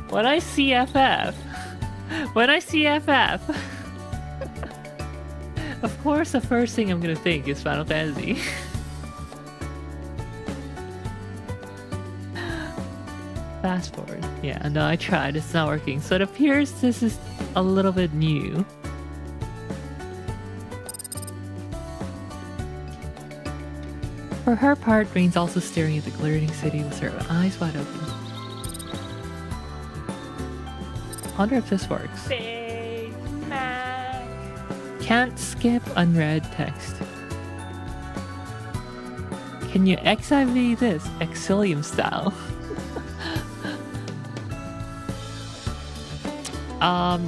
When I see FF, of course the first thing I'm gonna think is Final Fantasy. Fast forward. Yeah, no, I tried. It's not working. So it appears this is a little bit new. For her part, Rain's also staring at the glittering city with her eyes wide open. Wonder if this works. Big Mac. Can't skip unread text. Can you XIV this? Exilium style.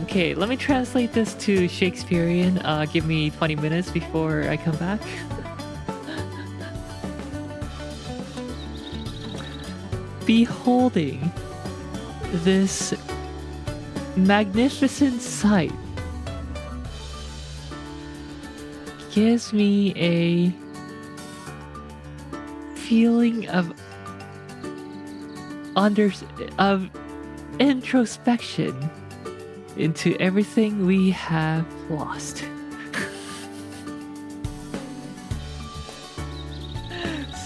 Okay, let me translate this to Shakespearean. Give me 20 minutes before I come back. Beholding this magnificent sight gives me a feeling of introspection into everything we have lost.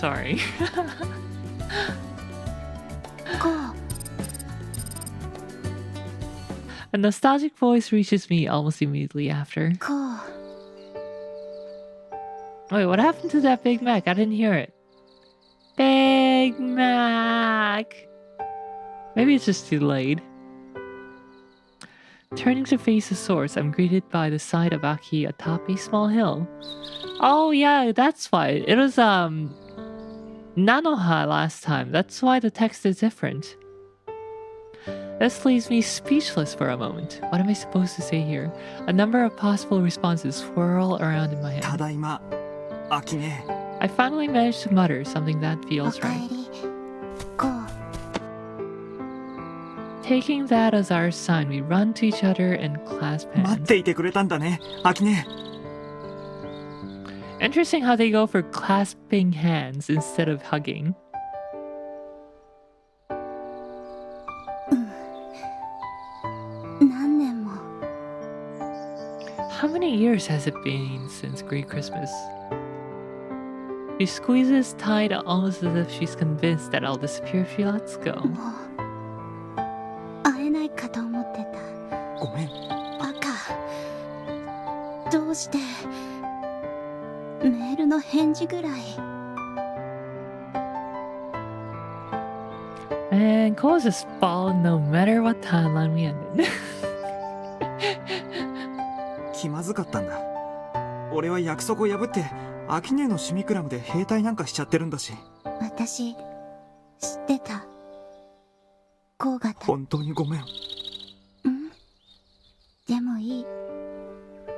Sorry. A nostalgic voice reaches me almost immediately after. Wait, what happened to that Big Mac? I didn't hear it. Big Mac! Maybe it's just delayed. Turning to face the source, I'm greeted by the sight of Aki atop a small hill. Oh yeah, that's why. It was Nanoha last time. That's why the text is different. This leaves me speechless for a moment. What am I supposed to say here? A number of possible responses swirl around in my head. ただいま、秋音。 I finally managed to mutter something that feels right. Taking that as our sign, we run to each other and clasp 待っ hands. ていてくれたんだね、秋音。 Interesting how they go for clasping hands instead of hugging. How many years has it been since Great Christmas? She squeezes tight almost as if she's convinced that I'll disappear if she lets go. 会えないかと思ってた。ごめん。バカ。どうしてメールの返事ぐらい。Man, Cole's just falling no matter what timeline we ended. 気まずかったんだ。俺は約束を破って秋音のシミクラムで兵隊なんかしちゃってるんだし。私知ってた。こうがた。本当にごめん。でもいい。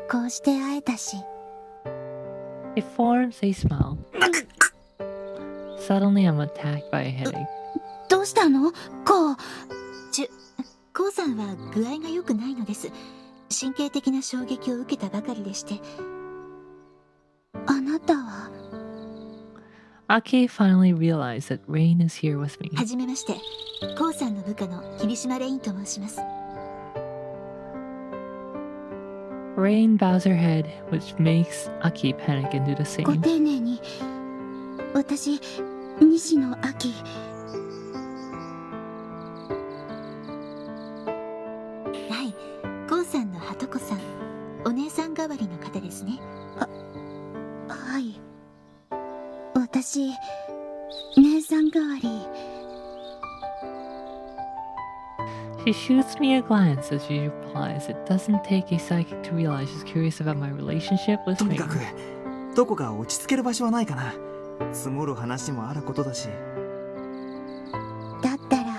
こうして会えたし。It forms a smile. Suddenly I'm attacked by a headache. どうしたのこう。こうさんは具合が良くないのです。神経的な衝撃を受けたばかりでして。あなたは。Aki finally realized that Rain is here with me. はじめまして。こうさんの部下の霧島レインと申します。Rain bows her head, which makes Aki panic and do the ご same. 丁寧に。私、西野秋。はい、こうさんのはとこさん、お姉さん代わりの方ですね。はい。私、姉さん代わり。She shoots me a glance as she replies, It doesn't take a psychic to realize she's curious about my relationship with とに Rain. かくどこか落ち着ける場所はないかな。積もる話もあることだし。だったら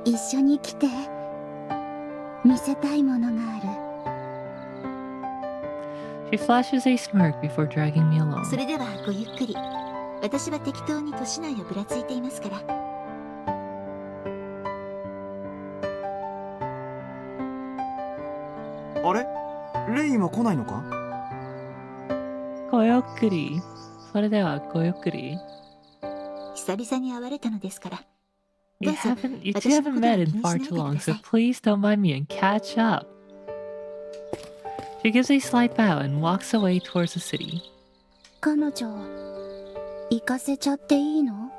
一緒に来て。見せたいものがある。 She flashes a smirk before dragging me along. それではごゆっくり。私は適当に都市内をぶらついていますから。あれ、レインは来ないのか？ごゆっくり。それではごゆっくり。久々に会われたのですから。You two haven't met in far too long, so please don't mind me and catch up. She gives a slight bow and walks away towards the city. 彼女、行かせちゃっていいの？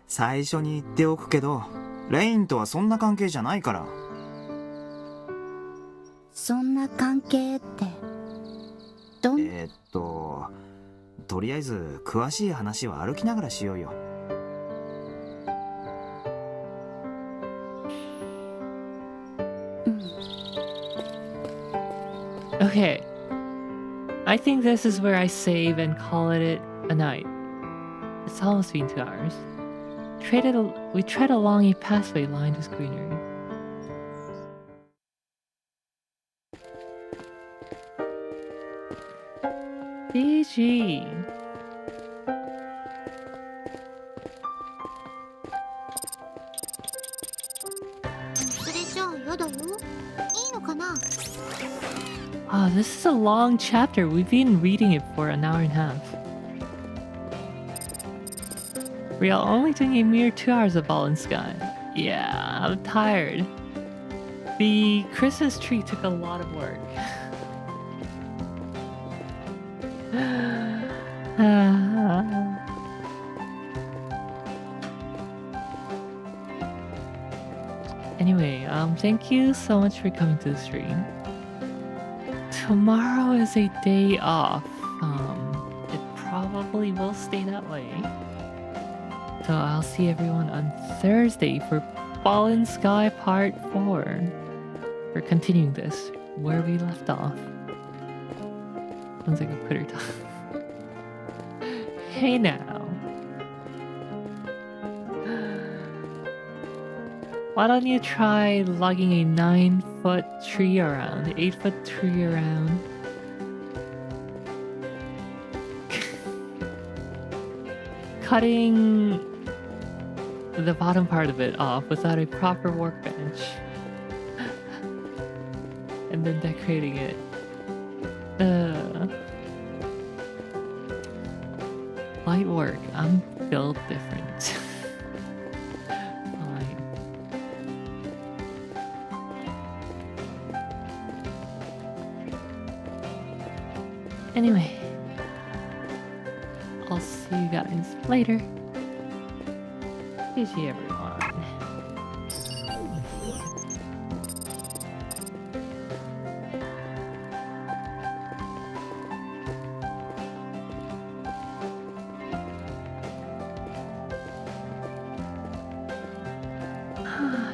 最初に言っておくけど、レインとはそんな関係じゃないから。そんな関係って、とりあえず詳しい話は歩きながらしようよ。Okay. I think this is where I save and call it a night. It's almost been 2 hours. We tread along a pathway lined with greenery. GG. Oh, this is a long chapter. We've been reading it for an hour and a half. We are only doing a mere 2 hours of Baldr Sky. Yeah, I'm tired. The Christmas tree took a lot of work. Anyway, thank you so much for coming to the stream. Tomorrow is a day off. It probably will stay that way. So I'll see everyone on Thursday for Baldr Sky Part 4. We're continuing this where we left off. Sounds like a Twitter talk. Hey now. Why don't you try lugging a 9-foot tree around, 8-foot tree around? Cutting the bottom part of it off without a proper workbench. And then decorating it. Light work. I'm built different. Fine. Anyway, I'll see you guys later. GG everyone.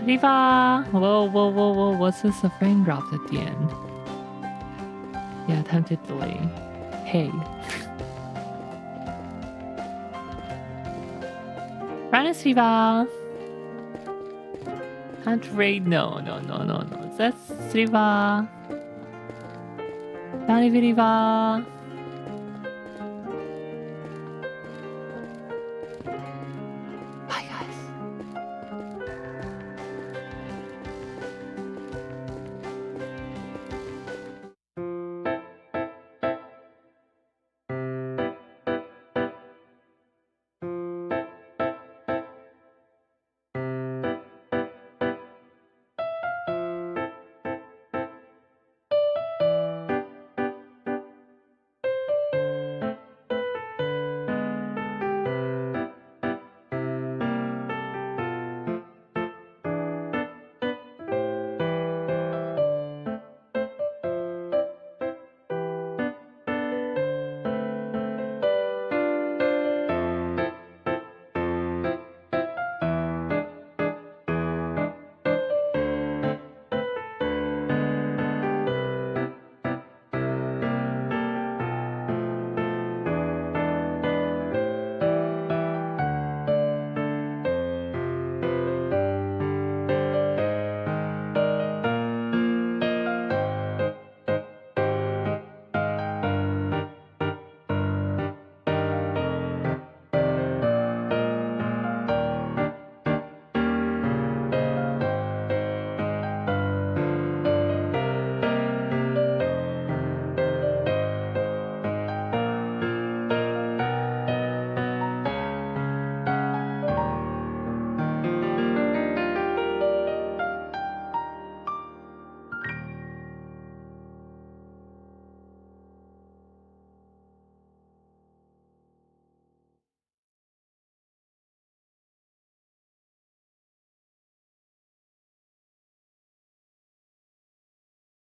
Viva! Whoa, whoa, whoa, whoa, what's this? A frame dropped at the end. Yeah, attempted delay. Hey. Rannis Viva! Can't raid. No. That's Viva. Viva.